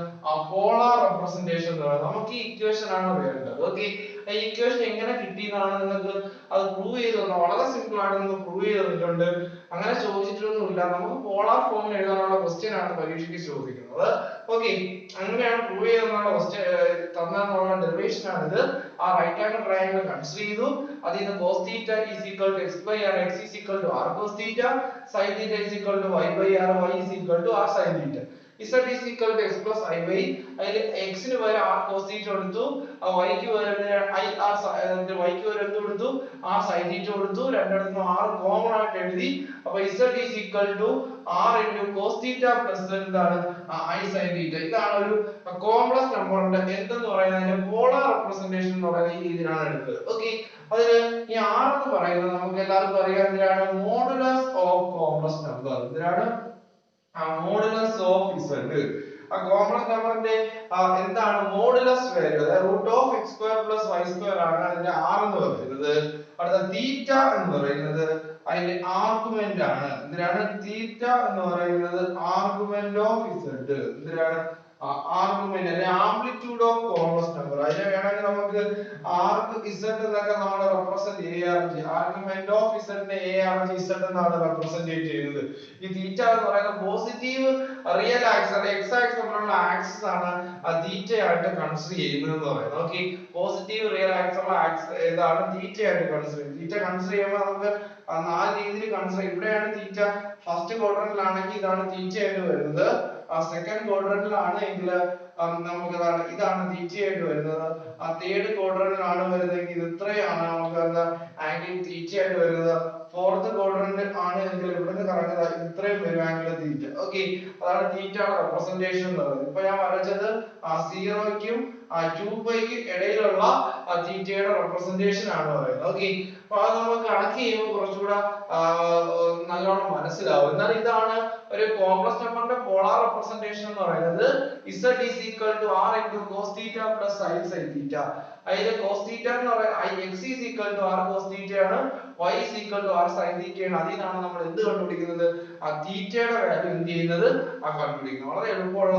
പോളാർ റെപ്രസെന്റേഷൻ എന്ന് പറയുന്നത്. നമുക്ക് ഈ ഇക്വേഷൻ ആണ് വേണ്ടത്. ഓക്കെ, ഈ ഇക്വേഷൻ എങ്ങനെ കിട്ടി എന്നാണ് നിങ്ങൾക്ക് അത് പ്രൂവ് ചെയ്ത് തന്നു. വളരെ സിമ്പിൾ ആണ്, നിങ്ങൾക്ക് പ്രൂവ് ചെയ്ത് തന്നിട്ടുണ്ട്. അങ്ങനെ ചോദിച്ചിട്ടൊന്നുമില്ല. നമുക്ക് പോളാർ ഫോമിൽ എഴുതാനുള്ള ക്വസ്റ്റ്യൻ ആണ് പരീക്ഷയ്ക്ക് ചോദിക്കുന്നത്. ഓക്കെ, അങ്ങനെയാണ് പ്രൂവ് ചെയ്തെന്നുള്ള ക്വസ്റ്റ്യൻ തന്നുള്ള ഡെറിവേഷൻ ആണ് ഇത്. ആ റൈറ്റ് ആംഗിൾ ട്രയാംഗിൾ കൺസിഡർ ചെയ്തു. അതിൽ നിന്ന് cos theta is equal to x by r, x is equal to r cos theta, sin theta is equal to y by r, y is equal to r sin theta. z is equal to x plus I by, അതിൽ x ന് പകരം r cos theta കൊടുത്തു, y ക്ക് പകരം y ക്ക് പകരം എന്ത് കൊടുത്തു, r sin theta കൊടുത്തു. രണ്ടിടത്തും r കോമൺ ആയിട്ട് എഴുതി. അപ്പോൾ z is equal to r into cos theta plus എന്താണ് I sin theta. ഇതാണ് ഒരു കോംപ്ലക്സ് നമ്പറിന്റെ എന്തെന്ന് പറയുന്നതിന്റെ പോളാർ റെപ്രസെന്റേഷൻ എന്ന് പറയുന്ന ഈ രീതിയിലാണ് എടുത്തത്. ഓക്കെ, അതിൽ ഈ r എന്ന് പറയുന്നത് നമുക്ക് എല്ലാവർക്കും അറിയാം എന്തിനാണ്, മോഡുലസ് ഓഫ് കോംപ്ലക്സ് നമ്പർ. എന്തിനാണ്, മോഡുലസ് ഓഫ് z. ആ കോംപ്ലക്സ് നമ്പറിന്റെ എന്താണ് മോഡുലസ് വാല്യൂ, അതായത് root of x square plus y square ആണ് അതിന്റെ r എന്ന് പറയുന്നത്. അടുത്ത തീറ്റ എന്ന് പറയുന്നത് അതിന്റെ ആർഗ്യുമെന്റ് ആണ്. എന്തിനാണ്, തീറ്റ എന്ന് പറയുന്നത് ആർഗ്യുമെന്റ് ഓഫ് z. എന്തിനാണ്, ആർഗ്യുമെന്റ് അല്ലെ ആംപ്ലിറ്റ്യൂഡ് ഓഫ് കോംപ്ലക്സ് നമ്പർ. അതിനെ വേണമെങ്കിൽ നമുക്ക് ആർക്ക് z എന്നൊക്കെ നമ്മൾ റെപ്രസെന്റ് ചെയ്യാറുണ്ട്. ആർഗ്യുമെന്റ് ഓഫ് z നെ z എന്നാണ് റെപ്രസെന്റ് ചെയ്യുന്നത്. ഈ തീറ്റ എന്ന് പറയുന്നത് പോസിറ്റീവ് റിയൽ ആക്സിസ് അല്ലെ x ആക്സിസ് തമ്മിലുള്ള ആക്സിസ് ആണ് തീറ്റ ആയിട്ട് കൺസിഡർ ചെയ്യുന്നത് എന്ന് പറയുന്നത്. ഓക്കെ, പോസിറ്റീവ് റിയൽ ആക്സിസ് ഉള്ള ആക്സിസ് ഏതാണ്, തീറ്റ ആയിട്ട് കൺസിഡർ ചെയ്യുന്നത്. തീറ്റ കൺസിഡർ ചെയ്യുമ്പോൾ നമുക്ക് നാല് രീതിയിൽ കൺസിഡർ ചെയ്യും. ഇവിടെയാണ് തീറ്റ ഫസ്റ്റ് ക്വാഡ്രന്റിലാണെങ്കിൽ ഇതാണ് തീറ്റ ആയിട്ട് വരുന്നത്. സെക്കൻഡ് ക്വാഡ്രന്റിലാണ് എങ്കിൽ നമുക്ക് ഇതാണ് തീറ്റ ആയിട്ട് വരുന്നത്. തേർഡ് ക്വാഡ്രന്റിലാണ് വരുന്നതെങ്കിൽ ഇത് ഇത്രയാണ് നമുക്ക് ആംഗിൾ തീറ്റ ആയിട്ട് വരുന്നത്. ഫോർത്ത് ക്വാഡ്രന്റ് ആണ് എങ്കിൽ ഇവിടുന്ന് കറങ്ങുന്നത് ഇത്രയും വരും ആംഗിൾ തീറ്റ. ഓക്കെ, അതാണ് തീറ്റയുടെ റെപ്രസെന്റേഷൻ എന്ന് പറയുന്നത്. ഇപ്പൊ ഞാൻ വരച്ചത് 0ക്കും 2πക്ക് ഇടയിലുള്ള തീറ്റയുടെ റെപ്രസെന്റേഷൻ ആണ് പറയുന്നത്. ഓക്കെ, അപ്പൊ അത് നമുക്ക് കണക്ക് ചെയ്യുമ്പോൾ കുറച്ചുകൂടെ നല്ലോണം മനസ്സിലാവും. എന്നാൽ ഇതാണ് ഒരു കോംപ്ലക്സ് നമ്പറിന്റെ പോളാർ റെപ്രസെന്റേഷൻ എന്ന് പറയുന്നത്. z is equal to r into cos theta plus sin theta. അതിൽ cos theta എന്ന് പറയുന്നത് x is equal to r cos theta ആണ്, y is equal to r sin theta ആണ്. അതിൽ നിന്നാണ് നമ്മൾ എന്ത് കണ്ടുപിടിക്കുന്നത്, ആ തീറ്റയുടെ വാല്യൂ എന്ത് ചെയ്യുന്നത് കണ്ടുപിടിക്കുന്നത്. വളരെ എളുപ്പമുള്ള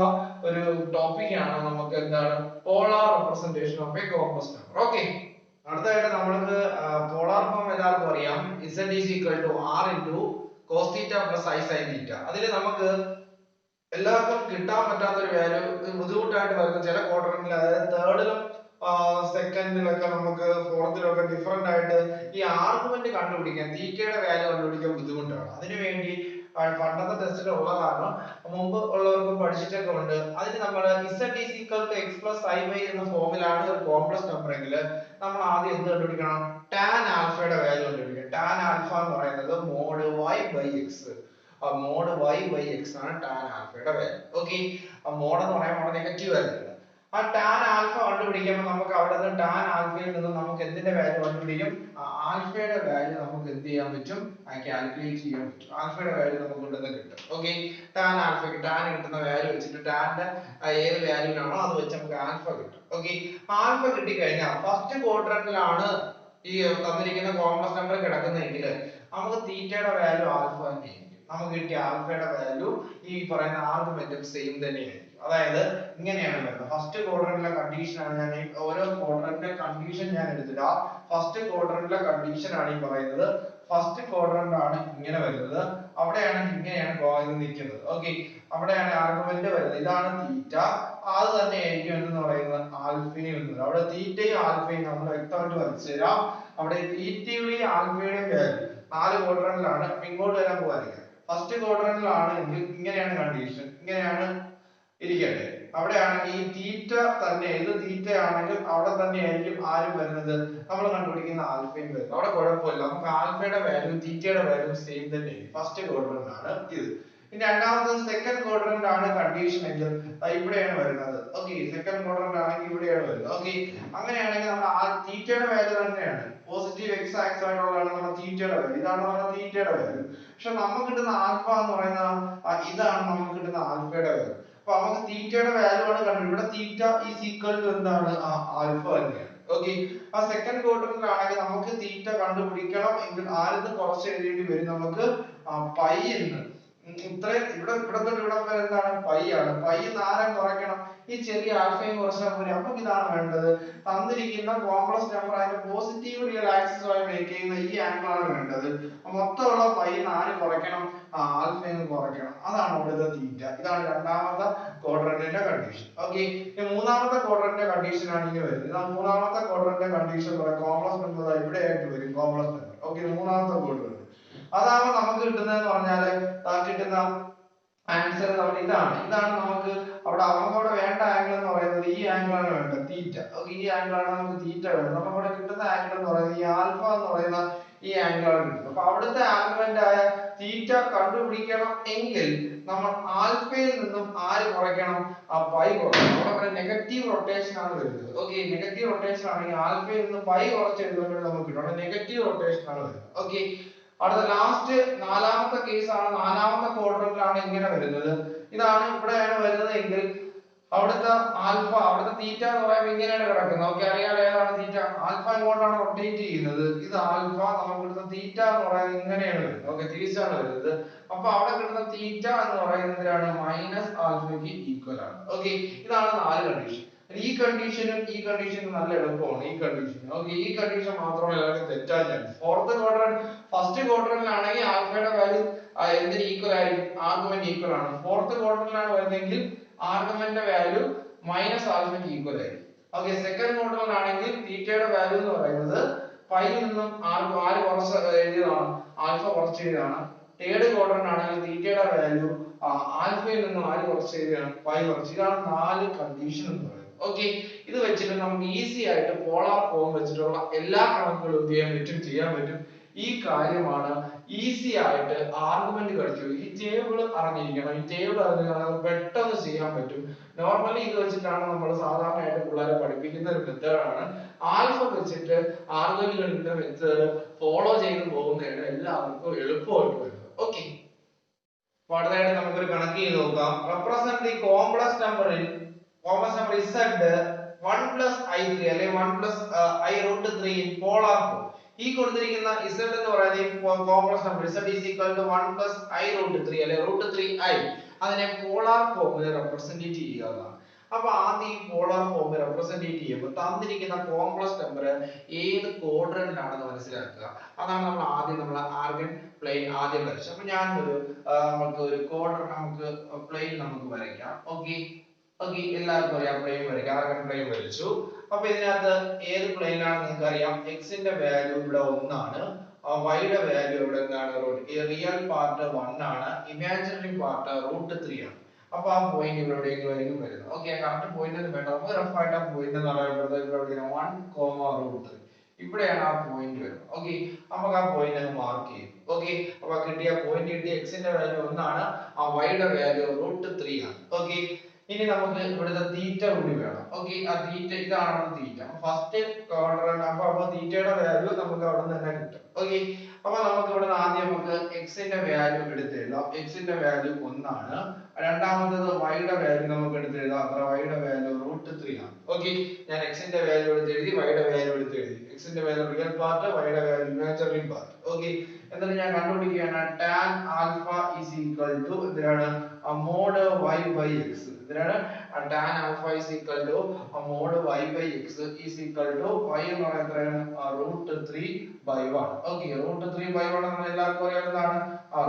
ഒരു ടോപ്പിക് ആണ് നമുക്ക് എന്താണ് polar representation of a complex number. Okay, അടുത്തതായിട്ട് നമ്മൾക്ക് പോളാർ ഫോം എല്ലാവർക്കും അറിയാം. z is equal to r into cos theta plus I sin theta. അതിൽ നമുക്ക് എല്ലാവർക്കും കിട്ടാൻ പറ്റാത്ത ഒരു വാല്യൂ, ബുദ്ധിമുട്ടായിട്ട് വരുന്ന ചില ക്വാഡ്രന്റിൽ, അതായത് തേർഡിലും സെക്കൻഡിലൊക്കെ നമുക്ക് ഫോർത്തിലൊക്കെ ഡിഫറെന്റ് ആയിട്ട് ഈ ആർഗ്യുമെന്റ് കണ്ടുപിടിക്കാൻ, തീറ്റയുടെ വാല്യൂ കണ്ടുപിടിക്കാൻ ബുദ്ധിമുട്ടാണ്. അതിനുവേണ്ടി പണ്ടത്തെ ടെസ്റ്റിൽ ഉള്ള കാരണം മുമ്പ് ഉള്ളവർക്കും പഠിച്ചിട്ടൊക്കെ ഉണ്ട്. അതിന് നമ്മൾ z is equal to x plus I by എന്ന ഫോമിലാണ് ഒരു കോംപ്ലക്സ് നമ്പർ എങ്കിൽ നമ്മൾ ആദ്യം എന്ത് കണ്ടുപിടിക്കണം, tan ആൽഫയുടെ വാല്യൂ കണ്ടുപിടിക്കണം. tan ആൽഫ എന്ന് പറയുന്നത് mod y by x. Mod y by x ആണ് tan ആൽഫയുടെ വാല്യൂ. ഓക്കെ, മോഡ് എന്ന് പറയുമ്പോൾ നെഗറ്റീവ് വാല്യൂ. ആ tan ആൽഫ കണ്ടുപിടിക്കുമ്പോൾ നമുക്ക് അവിടെ നിന്ന് tan ആൽഫയിൽ നിന്ന് നമുക്ക് എന്തിന്റെ വാല്യൂ കണ്ടുപിടിക്കും, ആൽഫയുടെ വാല്യൂ നമുക്ക് എന്ത് ചെയ്യാൻ പറ്റും, കാൽക്കുലേറ്റ് ചെയ്യാൻ പറ്റും. ആൽഫയുടെ വാല്യൂ നമുക്ക് ഇവിടുന്ന് കിട്ടും. ഓക്കെ, tan ആൽഫയ്ക്ക് tan കിട്ടുന്ന വാല്യൂ വെച്ചിട്ട് ടാന്റെ ഏത് വാല്യൂലാണോ അത് വെച്ച് നമുക്ക് ആൽഫ കിട്ടും. ഓക്കെ, ആൽഫ കിട്ടിക്കഴിഞ്ഞാൽ ഫസ്റ്റ് ക്വാഡ്രന്റിലാണ് ഈ തന്നിരിക്കുന്ന കോംപ്ലക്സ് നമ്പർ കിടക്കുന്നതെങ്കിൽ നമുക്ക് തീറ്റയുടെ വാല്യൂ ആൽഫ തന്നെയായിരിക്കും. നമുക്ക് കിട്ടിയ ആൽഫയുടെ വാല്യൂ ഈ പറയുന്ന ആർഗ്യുമെന്റും സെയിം തന്നെയായിരിക്കും. അതായത് ഇങ്ങനെയാണ് വരുന്നത്. ഫസ്റ്റ് ക്വാഡ്രന്റിലെ കണ്ടീഷൻ ആണ് ഞാൻ ഓരോ ക്വാഡ്രന്റിന്റെ കണ്ടീഷൻ ഞാൻ എടുത്തില്ല. ഫസ്റ്റ് ക്വാഡ്രന്റിലെ കണ്ടീഷൻ ആണ് ഈ പറയുന്നത്. ഫസ്റ്റ് ക്വാഡ്രന്റ് ആണ് ഇങ്ങനെ വരുന്നത്, അവിടെയാണ് ഇങ്ങനെയാണ് നിൽക്കുന്നത്. ഓക്കെ, അവിടെയാണ് ആർഗ്യുമെന്റ് വരുന്നത്. ഇതാണ് തീറ്റ, അത് തന്നെ ആയിരിക്കും എന്ന് പറയുന്നത് ആൽഫയും എന്നത്. അവിടെ തീറ്റയും ആൽഫയും നമ്മൾ വ്യക്തമായിട്ട് വരച്ചു തരാം. അവിടെ തീറ്റയുടെയും ആൽഫയുടെയും വാല്യൂ 4 ക്വാഡ്രന്റിലാണ്. ഇങ്ങോട്ട് വരാൻ പോകാനില്ല. ഫസ്റ്റ് ക്വാഡ്രന്റിലാണ് എങ്കിൽ ഇങ്ങനെയാണ് കണ്ടീഷൻ, ഇങ്ങനെയാണ് ഇരിക്കട്ടെ. അവിടെയാണ് ഈ തീറ്റ തന്നെ, ഇത് തീറ്റ ആണെങ്കിൽ അവിടെ തന്നെ ആയിരിക്കും ആരും വരുന്നത്, നമ്മൾ കണ്ടുപിടിക്കുന്ന ആൽഫയും വരുന്നത്. അവിടെ കുഴപ്പമില്ല, നമുക്ക് ആൽഫയുടെ വാല്യൂ തീറ്റയുടെ വാല്യൂ സെയിം തന്നെ. ഫസ്റ്റ് ക്വാഡ്രന്റ് ആണ് ഇത്. ഇനി രണ്ടാമത് സെക്കൻഡ് ക്വാഡ്രന്റ് ആണ് കണ്ടീഷൻ എങ്കിൽ ഇവിടെയാണ് വരുന്നത്. ഓക്കെ, സെക്കൻഡ് ക്വാഡ്രന്റ് ആണെങ്കിൽ ഇവിടെയാണ് വരുന്നത്. ഓക്കെ, അങ്ങനെയാണെങ്കിൽ നമ്മൾ ആ തീറ്റയുടെ വാല്യൂ തന്നെയാണ്, പോസിറ്റീവ് എക്സ് ആക്സിസ് ആയിട്ടുള്ളതാണ് നമ്മുടെ തീറ്റയുടെ വാല്യൂ. ഇതാണ് നമ്മുടെ തീറ്റയുടെ വാല്യൂ. പക്ഷെ നമുക്ക് കിട്ടുന്ന ആൽഫ എന്ന് പറയുന്ന ഇതാണ് നമുക്ക് കിട്ടുന്ന ആൽഫയുടെ വാല്യൂ. അപ്പൊ നമുക്ക് തീറ്റയുടെ വാല്യൂ ആണ് കണ്ടു. ഇവിടെ തീറ്റ ഈസ് ഈക്വൽ ടു എന്താണ്, ആൽഫ തന്നെയാണ്. ഓക്കെ, ആ സെക്കൻഡ് ക്വാഡ്രന്റിലാണെങ്കിൽ നമുക്ക് തീറ്റ കണ്ടുപിടിക്കണം എങ്കിൽ ആരെന്ന് കുറച്ച് എഴുതേണ്ടി വരും, നമുക്ക് പൈ എന്ന്. ഇത്രയും ഇവിടെ തൊട്ട് ഇവിടം വരെ എന്താണ് പൈ ആണ്. പൈ ആരെ കുറയ്ക്കണം, ഈ ചെറിയ ആൽഫയും കുറച്ചാൽ മതി. അപ്പൊ ഇതാണ് വേണ്ടത്, തന്നിരിക്കുന്ന കോംപ്ലക്സ് നമ്പർ അതിന്റെ പോസിറ്റീവ് റിയൽ ആക്സിസുമായി മേക്ക് ചെയ്യുന്ന ഈ ആംഗിൾ ആണ് വേണ്ടത്. മൊത്തമുള്ള പൈ ആര് കുറയ്ക്കണം, ആൽഫയും കുറയ്ക്കണം. അതാണ് ഇവിടുത്തെ തീറ്റ. ഇതാണ് രണ്ടാമത്തെ ക്വാഡ്രന്റിന്റെ കണ്ടീഷൻ. ഓക്കെ, ഇനി മൂന്നാമത്തെ ക്വാഡ്രന്റിന്റെ കണ്ടീഷൻ ആണ് ഇനി വരുന്നത്. ഇതാ മൂന്നാമത്തെ ക്വാഡ്രന്റിന്റെ കണ്ടീഷൻ കോംപ്ലക്സ് നമ്പർ ഇവിടെ ആയിട്ട് വരും. കോംപ്ലക്സ് നമ്പർ ഓക്കെ, മൂന്നാമത്തെ ക്വാഡ്രന്റ് അതാവുമ്പോ നമുക്ക് കിട്ടുന്നതെന്ന് പറഞ്ഞാല് കിട്ടുന്ന ആൻസർ നമ്മൾ ഇതാണ് നമുക്ക് അവിടെ വേണ്ട ആംഗിൾ എന്ന് പറയുന്നത് ഈ ആംഗിൾ ആണ് വേണ്ടത്, തീറ്റ. ഓക്കെ, ഈ ആംഗിൾ ആണ് നമുക്ക് തീറ്റ വേണ്ടത്. നമുക്ക് ഇവിടെ കിട്ടുന്ന ആംഗിൾ എന്ന് പറയുന്നത് ഈ ആൽഫ എന്ന് പറയുന്ന ഈ ആംഗിൾ ആണ് കിട്ടുന്നത്. അപ്പൊ അവിടുത്തെ ആർഗ്യുമെന്റ് ആയ തീറ്റ കണ്ടുപിടിക്കണം എങ്കിൽ നമ്മൾ ആൽഫയിൽ നിന്നും ആര് കുറയ്ക്കണം, പൈ കുറയ്ക്കണം. അവിടെ നെഗറ്റീവ് റൊട്ടേഷൻ ആണ് വരുന്നത്. ഓക്കെ, നെഗറ്റീവ് റൊട്ടേഷൻ ആണെങ്കിൽ ആൽഫയിൽ നിന്ന് പൈ കുറച്ച് എഴുതുമ്പോൾ നമുക്ക് കിട്ടും. അവിടെ നെഗറ്റീവ് റൊട്ടേഷൻ ആണ് വരുന്നത്. ഓക്കെ, അടുത്ത ലാസ്റ്റ് നാലാമത്തെ കേസ് ആണ്. നാലാമത്തെ ക്വാഡ്രന്റിലാണ് ഇങ്ങനെ വരുന്നത്. ഇതാണ് ഇവിടെയാണ് വരുന്നത് എങ്കിൽ അവിടുത്തെ ആൽഫ, അവിടുത്തെ തീറ്റ എന്ന് പറയുമ്പോൾ ഇങ്ങനെയാണ് കിടക്കുന്നത്. ഓക്കെ, അറിയാലോ ഏതാണ് തീറ്റ. ആൽഫ ഇങ്ങോട്ടാണ് റൊട്ടേറ്റ് ചെയ്യുന്നത്. ഇത് ആൽഫ, നമുക്ക് കിട്ടുന്ന തീറ്റ എന്ന് പറയുന്നത് ഇങ്ങനെയാണ് വരുന്നത്. ഓക്കെ, തിരിച്ചാണ് വരുന്നത്. അപ്പൊ അവിടെ കിട്ടുന്ന തീറ്റ എന്ന് പറയുന്നതിലാണ് മൈനസ് ആൽഫയ്ക്ക് ഈക്വൽ ആണ്. ഓക്കെ, ഇതാണ് 4 കണ്ടീഷൻ. ഈ കണ്ടീഷനും നല്ല എളുപ്പമാണ്. ഈ കണ്ടീഷൻ ഓക്കെ, ഈ കണ്ടീഷൻ മാത്രമേ എല്ലാവർക്കും തെറ്റാൻ ചാൻസ്. ഫോർത്ത് ക്വാഡ്രന്റ് ഫസ്റ്റ് ക്വാഡ്രന്റിലാണെങ്കിൽ ആൽഫയുടെ വാല്യൂ എന്തിന് ഈക്വൽ ആയിരിക്കും, ആർഗ്യുമെന്റ് ഈക്വൽ ആണ്. ഫോർത്ത് ക്വാഡ്രന്റിലാണ് വരുന്നതെങ്കിൽ ആർഗ്യുമെന്റിന്റെ വാല്യൂ മൈനസ് ആൽഫയ്ക്ക് ഈക്വൽ ആയിരിക്കും. ഓക്കെ, സെക്കൻഡ് ക്വാഡ്രന്റിലാണെങ്കിൽ തീറ്റയുടെ വാല്യൂ എന്ന് പറയുന്നത് പൈയിൽ നിന്നും ആര് കുറച്ച് എഴുതിയതാണ്, ആൽഫ കുറച്ച് എഴുതിയതാണ്. തേർഡ് ക്വാഡ്രന്റ് ആണെങ്കിൽ തീറ്റയുടെ വാല്യൂ ആൽഫയിൽ നിന്നും ആര് കുറച്ച് എഴുതിയാണ്, പൈ കുറച്ച്. ഇതാണ് 4 കണ്ടീഷൻ എന്ന് പറയുന്നത്. ഓക്കെ, ഇത് വെച്ചിട്ട് നമുക്ക് ഈസി ആയിട്ട് പോളാർ ഫോം വെച്ചിട്ടുള്ള എല്ലാ കണക്കുകളും ചെയ്യാൻ പറ്റും. ഈ കാര്യമാണ് ഈസി ആയിട്ട് ആർഗ്യുമെന്റ് കളിച്ചു. ഈ ടേബിൾ അറിഞ്ഞിരിക്കണം. ഈ ടേബിൾ അറിഞ്ഞാൽ പെട്ടെന്ന് ചെയ്യാൻ പറ്റും. നോർമലി ഇത് വെച്ചിട്ടാണ് നമ്മൾ സാധാരണയായിട്ട് പിള്ളേരെ പഠിപ്പിക്കുന്ന ഒരു മെത്തേഡാണ്. ആൽഫ വെച്ചിട്ട് ആർഗ്യുമെന്റ് കളിക്കുന്ന മെത്തേഡ് ഫോളോ ചെയ്ത് പോകുന്നതാണ് എല്ലാവർക്കും എളുപ്പമായിട്ട് വരുന്നത്. ഓക്കെ, അടുത്തതായിട്ട് നമുക്കൊരു കണക്ക് ചെയ്ത് നോക്കാം. Represent the complex number z 1 plus i3 അല്ലെ 1 plus i root 3 in polar form. ഈ കൊടുത്തിരിക്കുന്ന z എന്ന് പറയുന്നത് complex number z is equal to 1 plus i root 3 അല്ലെ root 3i, അതിനെ പോളാർ ഫോമിൽ റെപ്രസെന്റ് ചെയ്യുകയാണ്. അപ്പൊ ആദ്യം ഈ പോളാർ ഫോമിൽ റെപ്രസെന്റ് ചെയ്യുമ്പോൾ തന്നിരിക്കുന്ന കോംപ്ലക്സ് നമ്പർ ഏത് ക്വാഡ്രന്റിലാണെന്ന് മനസ്സിലാക്കുക. അതാണ് നമ്മൾ ആർഗൻ പ്ലെയിൻ ആദ്യം വരച്ചത്. അപ്പൊ നമുക്ക് ഒരു ക്വാഡ്രന്റ്, നമുക്ക് പ്ലെയിൻ നമുക്ക് വരയ്ക്കാം. ഓക്കെ, എല്ലാവർക്കും അറിയാം പ്ലെയിൻ വരയ്ക്കാം. ആർഗൻ പ്ലെയിൻ വരച്ചു. അപ്പൊ ഇതിനകത്ത് ഏത് പ്ലെയിൻ ആണെന്ന് നിങ്ങൾക്ക് അറിയാം. എക്സിന്റെ വാല്യൂ ഇവിടെ 1 ആണ്, വൈയുടെ വാല്യൂ ഇവിടെ എന്താണ്, റിയൽ പാർട്ട് 1 ആണ്, ഇമാജിനറി പാർട്ട് √3 ആണ്. അപ്പൊ ആ പോയിന്റ് ഇവിടെയൊക്കെ വരുന്നത്. ഓക്കെ, കറക്റ്റ് പോയിന്റ് ഒന്നും വേണ്ട, നമുക്ക് റഫ് ആയിട്ട് ആ പോയിന്റ് എന്ന് പറയുന്നത് ഇവിടെ 1, ഇവിടെയാണ് ആ പോയിന്റ് വരുന്നത്. ഓക്കെ, നമുക്ക് ആ പോയിന്റ് മാർക്ക് ചെയ്യും. ഓക്കെ, അപ്പൊ കിട്ടിയ എക്സിന്റെ വാല്യൂ 1 ആണ്, ആ വൈയുടെ വാല്യൂ √3 ആണ്. ഓക്കെ, ഇനി നമുക്ക് ഇവിടുത്തെ തീറ്റ കൂടി വേണം. ഓക്കെ, ആ തീറ്റ ഇതാണ് തീറ്റ. First quadrant. അപ്പൊ തീറ്റയുടെ വാല്യൂ നമുക്ക് അവിടെ നിന്ന് തന്നെ കിട്ടും. ഓക്കെ, അപ്പൊ നമുക്ക് ഇവിടെ ആദ്യം നമുക്ക് എക്സിന്റെ വാല്യൂ എടുത്ത് എഴുതാം. എക്സിന്റെ വാല്യൂ 1 ആണ്. രണ്ടാമത്തേത് വൈയുടെ വാല്യൂ നമുക്ക് എടുത്ത് എഴുതാം. അത്ര വൈയുടെ വാല്യൂ √3 ആണ്. ഓക്കെ, ഞാൻ എക്സിന്റെ വാല്യൂ എടുത്ത് എഴുതി, വൈയുടെ വാല്യൂ എടുത്ത് എഴുതി. എക്സിന്റെ വാല്യൂ റിയൽ പാർട്ട്, വൈയുടെ വാല്യൂ ഇമാജിനറി പാർട്ട്. ഓക്കെ, എന്നിട്ട് ഞാൻ കണ്ടുപിടിക്കുകയാണ് tan alpha is equal to എന്തിനാണ്, മോഡ് y by x. ഇതിനാണ് tan alpha is equal to mod y by x is equal to y എന്ന് പറയുന്നത് എത്രയാണ്, √3/1. ഓക്കെ, √3/1 നമ്മൾ എല്ലാവർക്കും അറിയാവുന്നതാണ്,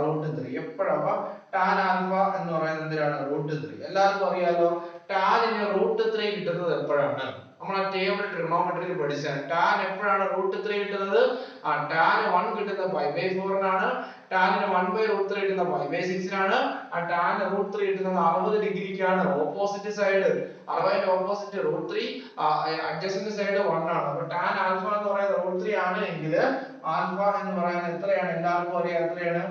√3. എപ്പോഴാണ് tan ആൽഫ എന്ന് പറയുന്നത് എന്തിനാണ്, √3. എല്ലാവർക്കും അറിയാലോ. tan ന് √3 കിട്ടുന്നത് എപ്പോഴാണ്, നമ്മൾ ആ ടേബിൾ ട്രിഗണോമെട്രിയിൽ പഠിച്ചാണ്. tan എപ്പോഴാണ് √3 കിട്ടുന്നത്, tan 1 കിട്ടുന്നത് π/4 നാണ്, tan ന് 1/√3 കിട്ടുന്നത് π/6 നാണ്, tan √3 കിട്ടുന്നത് 60 ഡിഗ്രിക്കാണ്. ഓപ്പോസിറ്റ് സൈഡ് 60ന്റെ ഓപ്പോസിറ്റ് √3, അഡ്ജസന്റ് സൈഡ് 1 ആണ്. അപ്പൊ tan ആൽഫ എന്ന് പറയുന്നത് √3 ആണ് എങ്കിൽ ആൽഫ എന്ന് പറയുന്നത് എത്രയാണ്, എല്ലാവർക്കും അറിയാം എത്രയാണ്,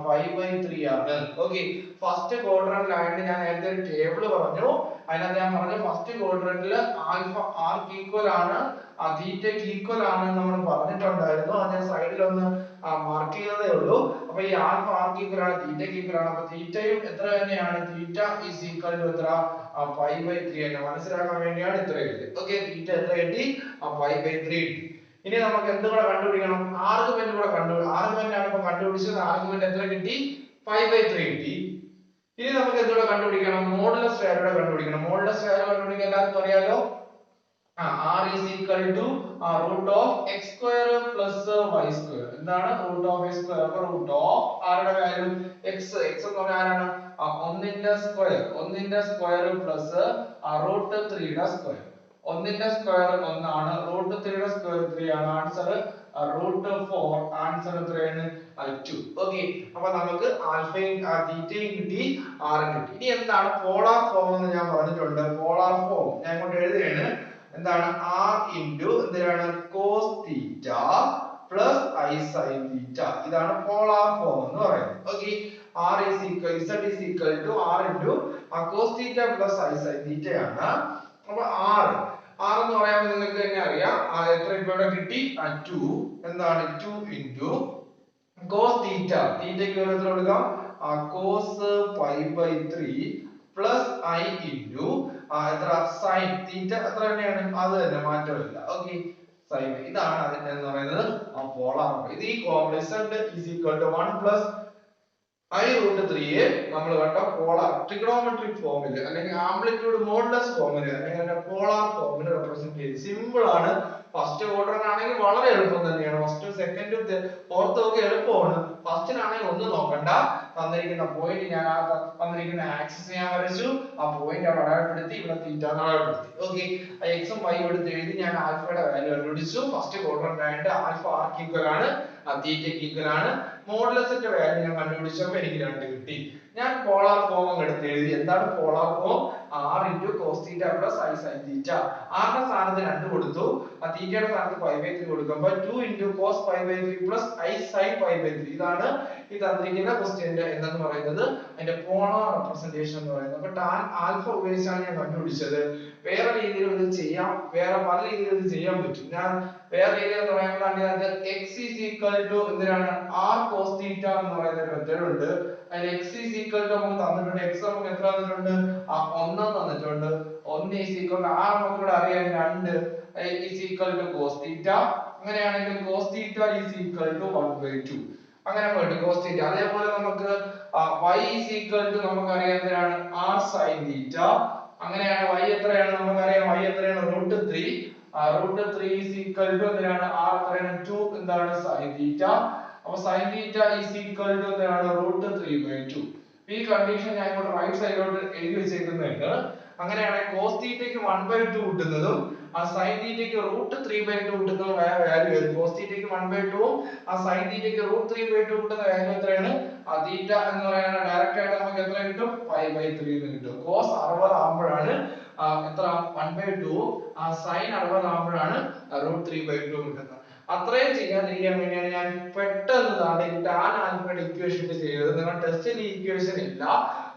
π/3 ആണ്. ഓക്കെ, ഫസ്റ്റ് ക്വാഡ്രന്റിലായിട്ട് ഞാൻ നേരത്തെ ഒരു ടേബിൾ പറഞ്ഞു. അതിനകത്ത് ഞാൻ പറഞ്ഞു ഫസ്റ്റ് ക്വാഡ്രന്റിൽ ആൽഫ ആർക്ക് ഈക്വൽ ആണ്, തീറ്റയ്ക്ക് ഈക്വൽ ആണ് നമ്മൾ പറഞ്ഞിട്ടുണ്ടായിരുന്നു. അത് ഞാൻ സൈഡിൽ ഒന്ന് മാർക്ക് ചെയ്തതേ ഉള്ളൂ. അപ്പൊ ഈ ആൽഫ ആർക്ക് ഈക്വൽ ആണ്, തീറ്റയ്ക്ക് ഈക്വൽ ആണ്. അപ്പൊ തീറ്റയും എത്ര തന്നെയാണ്, തീറ്റ ഈസ് ഈക്വൽ ടു എത്ര, π/3 തന്നെ. മനസ്സിലാക്കാൻ വേണ്ടിയാണ് ഇത്ര എഴുതിയത്. ഓക്കെ, തീറ്റ എത്ര കിട്ടി, π/3 കിട്ടി. ഇനി നമുക്ക് എന്തുകൂടെ കണ്ടുപിടിക്കണം, ആർഗ്യുമെന്റ് കൂടെ ആർഗ്യുമെന്റ് ആണ് ഇപ്പൊ കണ്ടുപിടിച്ചത്. ആർഗ്യുമെന്റ് എത്ര കിട്ടി, 5/3 കിട്ടി. ഇനി നമുക്ക് എന്തുകൂടെ കണ്ടുപിടിക്കണം? മോഡുലസ് വാല്യൂ കണ്ടുപിടിക്കണം. മോഡുലസ് വാല്യൂ കണ്ടുപിടിക്കാൻ എല്ലാവർക്കും അറിയാലോ. r is equal to root of x square plus y square. എന്താണ് root of x square? അപ്പോൾ root of ആരുടെ വാല്യൂ? x എന്ന് പറഞ്ഞാൽ ആരാണ്? 1ന്റെ സ്ക്വയർ പ്ലസ് root 3 യുടെ സ്ക്വയർ. 1ന്റെ സ്ക്വയർ 1 ആണ്, root 3 യുടെ സ്ക്വയർ 3 ആണ്. Answer root 4. ആൻസർ എത്രയാണ്? 2. ഓക്കേ, അപ്പോൾ നമുക്ക് ആൽഫയും തീറ്റയും കിട്ടി, ആറും കിട്ടി. ഇനി എന്താണ് പോളാർ ഫോം എന്ന് ഞാൻ പറഞ്ഞിട്ടുണ്ട്. പോളാർ ഫോം ഞാൻ ഇങ്ങോട്ട് എഴുതുകയാണ്. എന്താണ്? r into എന്താണ്? cos theta plus i sin തീറ്റ. ഇതാണ് പോളാർ ഫോം എന്ന് പറയുന്നത്. Okay, r is equal to r into cos theta plus i sin തീറ്റ ആണ്. അപ്പോൾ r എന്ന് പറയുമ്പോൾ നിങ്ങൾക്ക് തന്നെ അറിയാം എത്ര ഇവിടെ കിട്ടി? 2. എന്താണ്? 2 into cos തീറ്റ. തീറ്റയ്ക്ക് എത്ര കൊടുക്കാം? cos pi/3 plus i into എത്ര? sin തീറ്റ എത്ര തന്നെയാണ്? അത് തന്നെ, മാറ്റമില്ല. Okay, sin. ഇതാണ് അതിന്റെ എന്ന് പറയുന്നത് പോളാർ. ഇത് ഈ z is equal to 1 plus I root 3 നമ്മൾ കണ്ട പോളാർ ട്രിഗണോമെട്രിക് ഫോമിൽ അല്ലെങ്കിൽ ആംപ്ലിറ്റ്യൂഡ് മോഡുലസ് ഫോമിൽ അല്ലെങ്കിൽ പോളാർ ഫോമിൽ റെപ്രസെന്റ് ചെയ്ത്. സിമ്പിൾ ആണ്. ഫസ്റ്റ് ക്വാഡ്രന്റ് വളരെ എളുപ്പം തന്നെയാണ്. ഫസ്റ്റ് സെക്കൻഡ് ഫോർത്ത് ഒക്കെ എളുപ്പമാണ്. ഫസ്റ്റിനാണെങ്കിൽ ഒന്നും നോക്കണ്ട. തന്നിരിക്കുന്ന പോയിന്റ് ഞാൻ തന്നിരിക്കുന്ന ആക്സിസ് ഞാൻ വരച്ചു, ആ പോയിന്റ് അവിടെ അടയാളപ്പെടുത്തി, ഇവിടെ തീറ്റ അടയാളപ്പെടുത്തി. ഓക്കേ, എക്സും വൈ എടുത്ത് എഴുതി ഞാൻ ആൽഫയുടെ വാല്യൂ കണ്ടുപിടിച്ചു. ഫസ്റ്റ് ക്വാഡ്രന്റ് ആയിട്ട് ആൽഫ ആർക്ക് ഈക്വൽ ആണ്, തീറ്റയ്ക്ക് ഈക്വൽ ആണ്. മോഡുലസിന്റെ വാല്യൂ ഞാൻ കണ്ടുപിടിച്ചപ്പോൾ എനിക്ക് 2 കിട്ടി. ഞാൻ പോളാർ ഫോം എടുത്ത് എഴുതി. എന്താണ് polar form? r into cos θ plus i sin θ. r ന്റെ സ്ഥാനത്ത് 2 കൊടുത്തു, തീറ്റയുടെ സ്ഥാനത്ത് π/3 കൊടുക്കുമ്പോൾ 2 into cos π/3 plus i sin π/3. ഇതാണ് ഈ തന്നിരിക്കുന്ന ക്വസ്റ്റ്യന്റെ എന്തെന്ന് പറയുന്നത്, അതിന്റെ പോളാർ റെപ്രസെന്റേഷൻ എന്ന് പറയുന്നത്. അപ്പോൾ tan ആൽഫ ഉപയോഗിച്ചാണ് ഞാൻ കണ്ടുപിടിച്ചത്. വേറെ രീതിയിൽ ഇത് ചെയ്യാം, വേറെ പല രീതിയിൽ ഇത് ചെയ്യാൻ പറ്റും. ഞാൻ വേറെ രീതിയിൽ എന്ന് പറയുന്നത് x is equal to എന്തിനാണ്? r cos θ എന്ന് പറയുന്ന ഒരു മെത്തേഡ് ഉണ്ട്. അതിൽ x is equal to നമുക്ക് തന്നിട്ടുണ്ട്. x നമുക്ക് എത്ര തന്നിട്ടുണ്ട്? 1 തന്നിട്ടുണ്ട്. 1 is equal to r നമുക്ക് ഇവിടെ അറിയാം 2 is equal to cos θ. അങ്ങനെയാണെങ്കിൽ cos θ is equal to 1/2. അങ്ങനെ പോയിട്ട് cos θ. അതേപോലെ നമുക്ക് y is equal to നമുക്കറിയാം എന്തിനാണ്? r sin θ. അങ്ങനെയാണ് y എത്രയാണ്? നമുക്കറിയാം y എത്രയാണ്? √3. √3 is equal to എന്തിനാണ്? r എത്രയാണ്? 2 എന്താണ്? sin θ. അപ്പോൾ sin θ is equal to എന്താണ്? √3/2. ഈ കണ്ടീഷൻ ഞാൻ ഇങ്ങോട്ട് റൈറ്റ് സൈഡിലോട്ട് എഴുതി വെച്ചേക്കുന്നുണ്ട്. അങ്ങനെയാണെങ്കിൽ cos θയ്ക്ക് 1/2 കിട്ടുന്നതും sin θയ്ക്ക് √3/2 കിട്ടുന്നതും വാല്യൂ ഏത്? cos θയ്ക്ക് 1/2 ഉം sin θയ്ക്ക് √3/2 കിട്ടുന്ന വാല്യൂ എത്രയാണ്? θ എന്ന് പറയുന്നത് ഡയറക്റ്റ് ആയിട്ട് നമുക്ക് എത്ര കിട്ടും? 5/3 എന്ന് കിട്ടും. cos 60 ആകുമ്പോഴാണ് എത്ര? 1/2 ഉം sin 60 ആകുമ്പോഴാണ് √3/2 കിട്ടുന്നത്. അത്രയും ചെയ്യാതിരിക്കാൻ വേണ്ടിയാണ് ഞാൻ പെട്ടെന്ന് tan ആൽഫയുടെ ഇക്വേഷൻ ചെയ്തത്. നിങ്ങൾ ടെസ്റ്റിൽ ഈ ഇക്വേഷൻ ഇല്ല,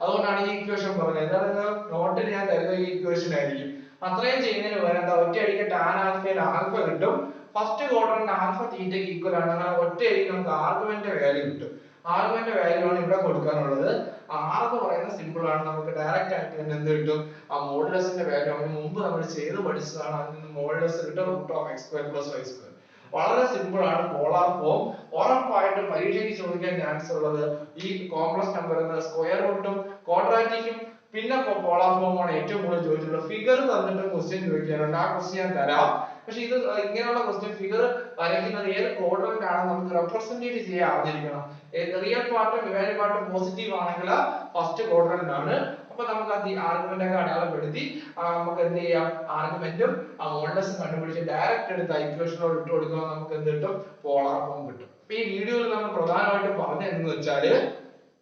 അതുകൊണ്ടാണ് ഈ ഇക്വേഷൻ പറഞ്ഞത്. എന്നാൽ നോട്ടിൽ ഞാൻ തരുന്ന ഈ ഇക്വേഷൻ ആയിരിക്കും. അത്രയും ചെയ്യുന്നതിന് പകരം ഒറ്റയടിക്ക് tan ആൽഫയിൽ ആൽഫ കിട്ടും. ഫസ്റ്റ് ക്വാഡ്രന്റ് ആൽഫ തീറ്റയ്ക്ക് ഈക്വൽ ആണ്. അങ്ങനെ ഒറ്റയടിക്ക് നമുക്ക് ആർഗ്യുമെന്റ് വാല്യൂ കിട്ടും. ആർഗ്യുമെന്റ് വാല്യൂ ആണ് ഇവിടെ കൊടുക്കാനുള്ളത്. r എന്ന് പറയുന്നത് സിമ്പിൾ ആണ്. നമുക്ക് ഡയറക്റ്റ് ആയിട്ട് തന്നെ എന്ത് കിട്ടും? മോഡുലസിന്റെ വാല്യൂ അതിന് മുമ്പ് നമ്മൾ ചെയ്ത് പഠിച്ചതാണ്. അതിൽ നിന്ന് മോഡുലസ് കിട്ടും √(x²+y²). വളരെ സിമ്പിൾ ആണ് പോളാർ ഫോം. ഉറപ്പായിട്ടും പരീക്ഷയ്ക്ക് ചോദിക്കാൻ ചാൻസ് ഉള്ളത് ഈ കോംപ്ലക്സ് നമ്പർ എന്ന സ്ക്വയർ റൂട്ടും ക്വാഡ്രാറ്റിക്കും പിന്നെ പോളാർ ഫോം ആണ് ഏറ്റവും കൂടുതൽ ചോദിച്ചിട്ടുള്ളത്. ഫിഗർ തന്നിട്ട് ക്വസ്റ്റ്യൻ ചോദിക്കാനുണ്ട്. ആ ക്വസ്റ്റ്യൻ ഞാൻ തരാം. പക്ഷെ ഇത് ഇങ്ങനെയുള്ള ക്വസ്റ്റ്യൻ ഫിഗർ വരയ്ക്കുന്നത് ഏത് ക്വാഡ്രന്റ് ആണ് നമുക്ക് റെപ്രസെന്റ് ചെയ്യാൻ അറിഞ്ഞിരിക്കണം. റിയൽ പാർട്ടും ഇമാജിനറി പാർട്ടും പോസിറ്റീവ് ആണെങ്കിൽ ഫസ്റ്റ് ക്വാഡ്രന്റ് ആണ്. അപ്പൊ നമുക്ക് അത് ആർഗ്യുമെന്റ് ഒക്കെ അടയാളപ്പെടുത്തി നമുക്ക് എന്ത് ചെയ്യാം? ആർഗ്യുമെന്റും മോഡുലസും കണ്ടുപിടിച്ച് ഡയറക്റ്റ് എടുത്ത് ഇക്വേഷനോട് ഇട്ട് കൊടുക്കുമ്പോൾ നമുക്ക് എന്ത് കിട്ടും? പോളാർ ഫോം കിട്ടും. അപ്പൊ ഈ വീഡിയോയിൽ നമ്മൾ പ്രധാനമായിട്ടും പറഞ്ഞതെന്ന് വെച്ചാല്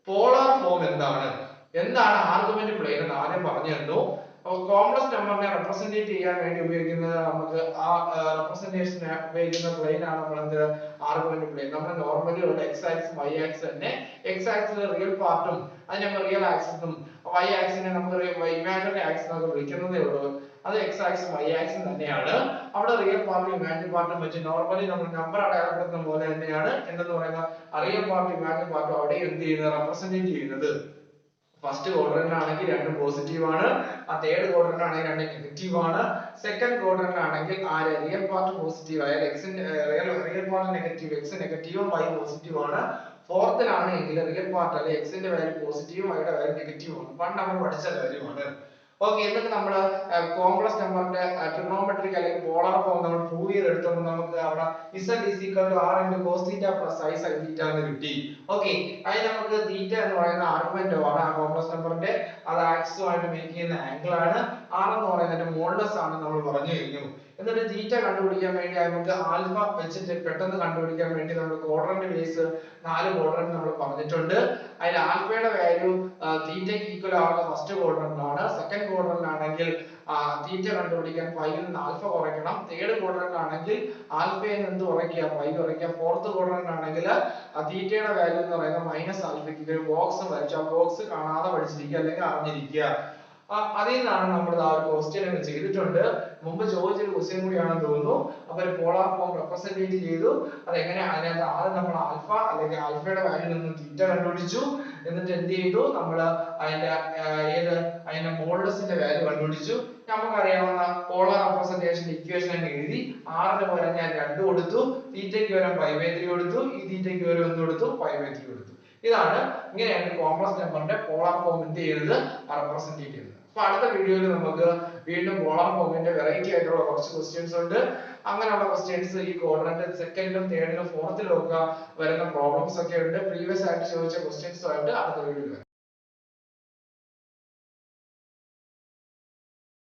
പോളാർ ഫോം എന്താണ് ആർഗ്യുമെന്റ് പ്ലെയിൻ എന്ന് ആദ്യം പറഞ്ഞു തന്നു. അപ്പോൾ കോംപ്ലക്സ് നമ്പറിനെ റെപ്രസെന്റ് ചെയ്യാൻ വേണ്ടി ഉപയോഗിക്കുന്നത് നമുക്ക് ആ റെപ്രസെന്റേഷന് ഉപയോഗിക്കുന്ന പ്ലെയിൻ ആണ് നമ്മൾ എന്ത്? Argument plane. നമ്മൾ നോർമലി ഉള്ള x ആക്സിസ് y ആക്സിസ് തന്നെ. x ആക്സിസ് റിയൽ പാർട്ടും അതിനെ നമ്മൾ റിയൽ ആക്സിസും y ആക്സിസിനെ നമുക്ക് ഇമാജിനറി ആക്സിസ് എന്നൊക്കെ വിളിക്കുന്നതേ ഉള്ളൂ. അത് x ആക്സിസ് y ആക്സിസ് തന്നെയാണ്. അവിടെ റിയൽ പാർട്ടും ഇമാജിനറി പാർട്ടും വെച്ച് നോർമലി നമ്മൾ നമ്പർ അടയാളപ്പെടുത്തുന്ന പോലെ തന്നെയാണ് എന്തെന്ന് പറയുന്ന റിയൽ പാർട്ടും ഇമാജിനറി പാർട്ടും അവിടെ എന്ത് ചെയ്യുന്നത്? റെപ്രസെന്റ് ചെയ്യുന്നത്. ഫസ്റ്റ് ക്വാഡ്രന്റ് ആണെങ്കിൽ 2 പോസിറ്റീവ് ആണ്, തേർഡ് ക്വാഡ്രന്റ് ആണെങ്കിൽ 2 നെഗറ്റീവ് ആണ്. സെക്കൻഡ് ക്വാഡ്രന്റ് ആണെങ്കിൽ റിയൽ പാർട്ട് പോസിറ്റീവ് ആയാൽ റിയൽ പാർട്ട് നെഗറ്റീവ്, x നെഗറ്റീവും y പോസിറ്റീവ് ആണ്. ഫോർത്തിലാണ് എങ്കിൽ റിയൽ പാർട്ട് അല്ലെങ്കിൽ എക്സിന്റെ വാല്യൂ പോസിറ്റീവും വൈയുടെ വാല്യൂ നെഗറ്റീവും ആണ്. നമ്മൾ പഠിച്ച കാര്യമാണ്. ഓക്കെ, എന്നിട്ട് നമ്മൾ കോംപ്ലക്സ് നമ്പറിന്റെ ട്രിഗണോമെട്രിക് അല്ലെങ്കിൽ പോളാർ ഫോം നമ്മൾ പ്രൂവ് ചെയ്തെടുത്തപ്പോൾ നമുക്ക് അവിടെ z r × cos θ + i sin θ എന്ന് കിട്ടി. ഓക്കെ, അതിന് നമുക്ക് θ എന്ന് പറയുന്ന ആർഗ്യുമെന്റ് ആണ് ആ കോംപ്ലക്സ് നമ്പറിന്റെ, അത് ആക്സുമായിട്ട് മേക്ക് ചെയ്യുന്ന ആംഗിൾ ആണ്. r എന്ന് പറയുന്നത് മോഡുലസ് ആണ് നമ്മൾ പറഞ്ഞു കഴിഞ്ഞു. എന്നിട്ട് θ കണ്ടുപിടിക്കാൻ വേണ്ടി നമുക്ക് ആൽഫ വെച്ചിട്ട് പെട്ടെന്ന് കണ്ടുപിടിക്കാൻ വേണ്ടി നമ്മൾ ക്വാഡ്രന്റ് ബേസ് 4 ക്വാഡ്രന്റ് നമ്മൾ പറഞ്ഞിട്ടുണ്ട്. അതിൽ ആൽഫയുടെ വാല്യൂ θ ക്ക് ഈക്വൽ ആവുന്ന ഫസ്റ്റ് ക്വാഡ്രന്റ് ആണ്. സെക്കൻഡ് ക്വാഡ്രന്റ് ആണെങ്കിൽ θ കണ്ടുപിടിക്കാൻ 5 ൽ നിന്ന് ആൽഫ കുറയ്ക്കണം. തേർഡ് ക്വാഡ്രന്റ് ആണെങ്കിൽ ആൽഫയിൽ നിന്ന് എന്ത് കുറയ്ക്കുക, 5 കുറയ്ക്കുക. ഫോർത്ത് ക്വാഡ്രന്റ് ആണെങ്കിൽ θയുടെ വാല്യൂ എന്ന് പറയുന്നത് മൈനസ് ആൽഫയ്ക്ക് ഒരു ബോക്സ് വരച്ചു, ആ ബോക്സ് കാണാതെ പഠിച്ചിരിക്കുക അല്ലെങ്കിൽ അറിഞ്ഞിരിക്കുക. അതിൽ നിന്നാണ് നമ്മൾ ആ ഒരു ക്വസ്റ്റ്യൻ ചെയ്തിട്ടുണ്ട്. മുമ്പ് ചോദിച്ചൊരു ക്വസ്റ്റ്യൻ കൂടിയാണെന്ന് തോന്നുന്നു. അപ്പൊ ഒരു പോളാർ ഫോം റെപ്രസെന്റ് ചെയ്തു. അതെങ്ങനെ, അതിനകത്ത് ആദ്യം നമ്മൾ ആൽഫ അല്ലെങ്കിൽ ആൽഫയുടെ വാല്യൂ നിന്ന് θ കണ്ടുപിടിച്ചു. എന്നിട്ട് എന്ത് ചെയ്തു, നമ്മൾ അതിന്റെ മോഡുലസിന്റെ വാല്യൂ കണ്ടുപിടിച്ചു. നമുക്കറിയാവുന്ന പോളാർ റെപ്രസെന്റേഷൻ ഇക്വേഷൻ അങ്ങ് എഴുതി. r ന് പകരം ഞാൻ 2 കൊടുത്തു, θ ക്ക് പകരം π/3 കൊടുത്തു, ഈ θ ക്ക് പകരം എന്ത് കൊടുത്തു, π/3 കൊടുത്തു. ഇങ്ങനെയാണ് കോംപ്ലക്സ് നമ്പറിന്റെ പോളാർ ഫോം എന്ത് ചെയ്യുന്നത്, റെപ്രസെന്റ് ചെയ്യുന്നത്. അപ്പൊ അടുത്ത വീഡിയോയിൽ നമുക്ക് വീണ്ടും പോളാർ ഫോമിന്റെ വെറൈറ്റി ആയിട്ടുള്ള കുറച്ച് ക്വസ്റ്റ്യൻസ് ഉണ്ട്. അങ്ങനെയുള്ള ക്വസ്റ്റ്യൻസ് ഈ ക്വാഡ്രന്റ് സെക്കൻഡിലും തേർഡിലും ഫോർത്തിലും ഒക്കെ വരുന്ന പ്രോബ്ലംസ് ഒക്കെ ഉണ്ട്. പ്രീവിയസ് ആയിട്ട് ചോദിച്ച ക്വസ്റ്റ്യൻസുമായിട്ട് അടുത്ത വീഡിയോയിൽ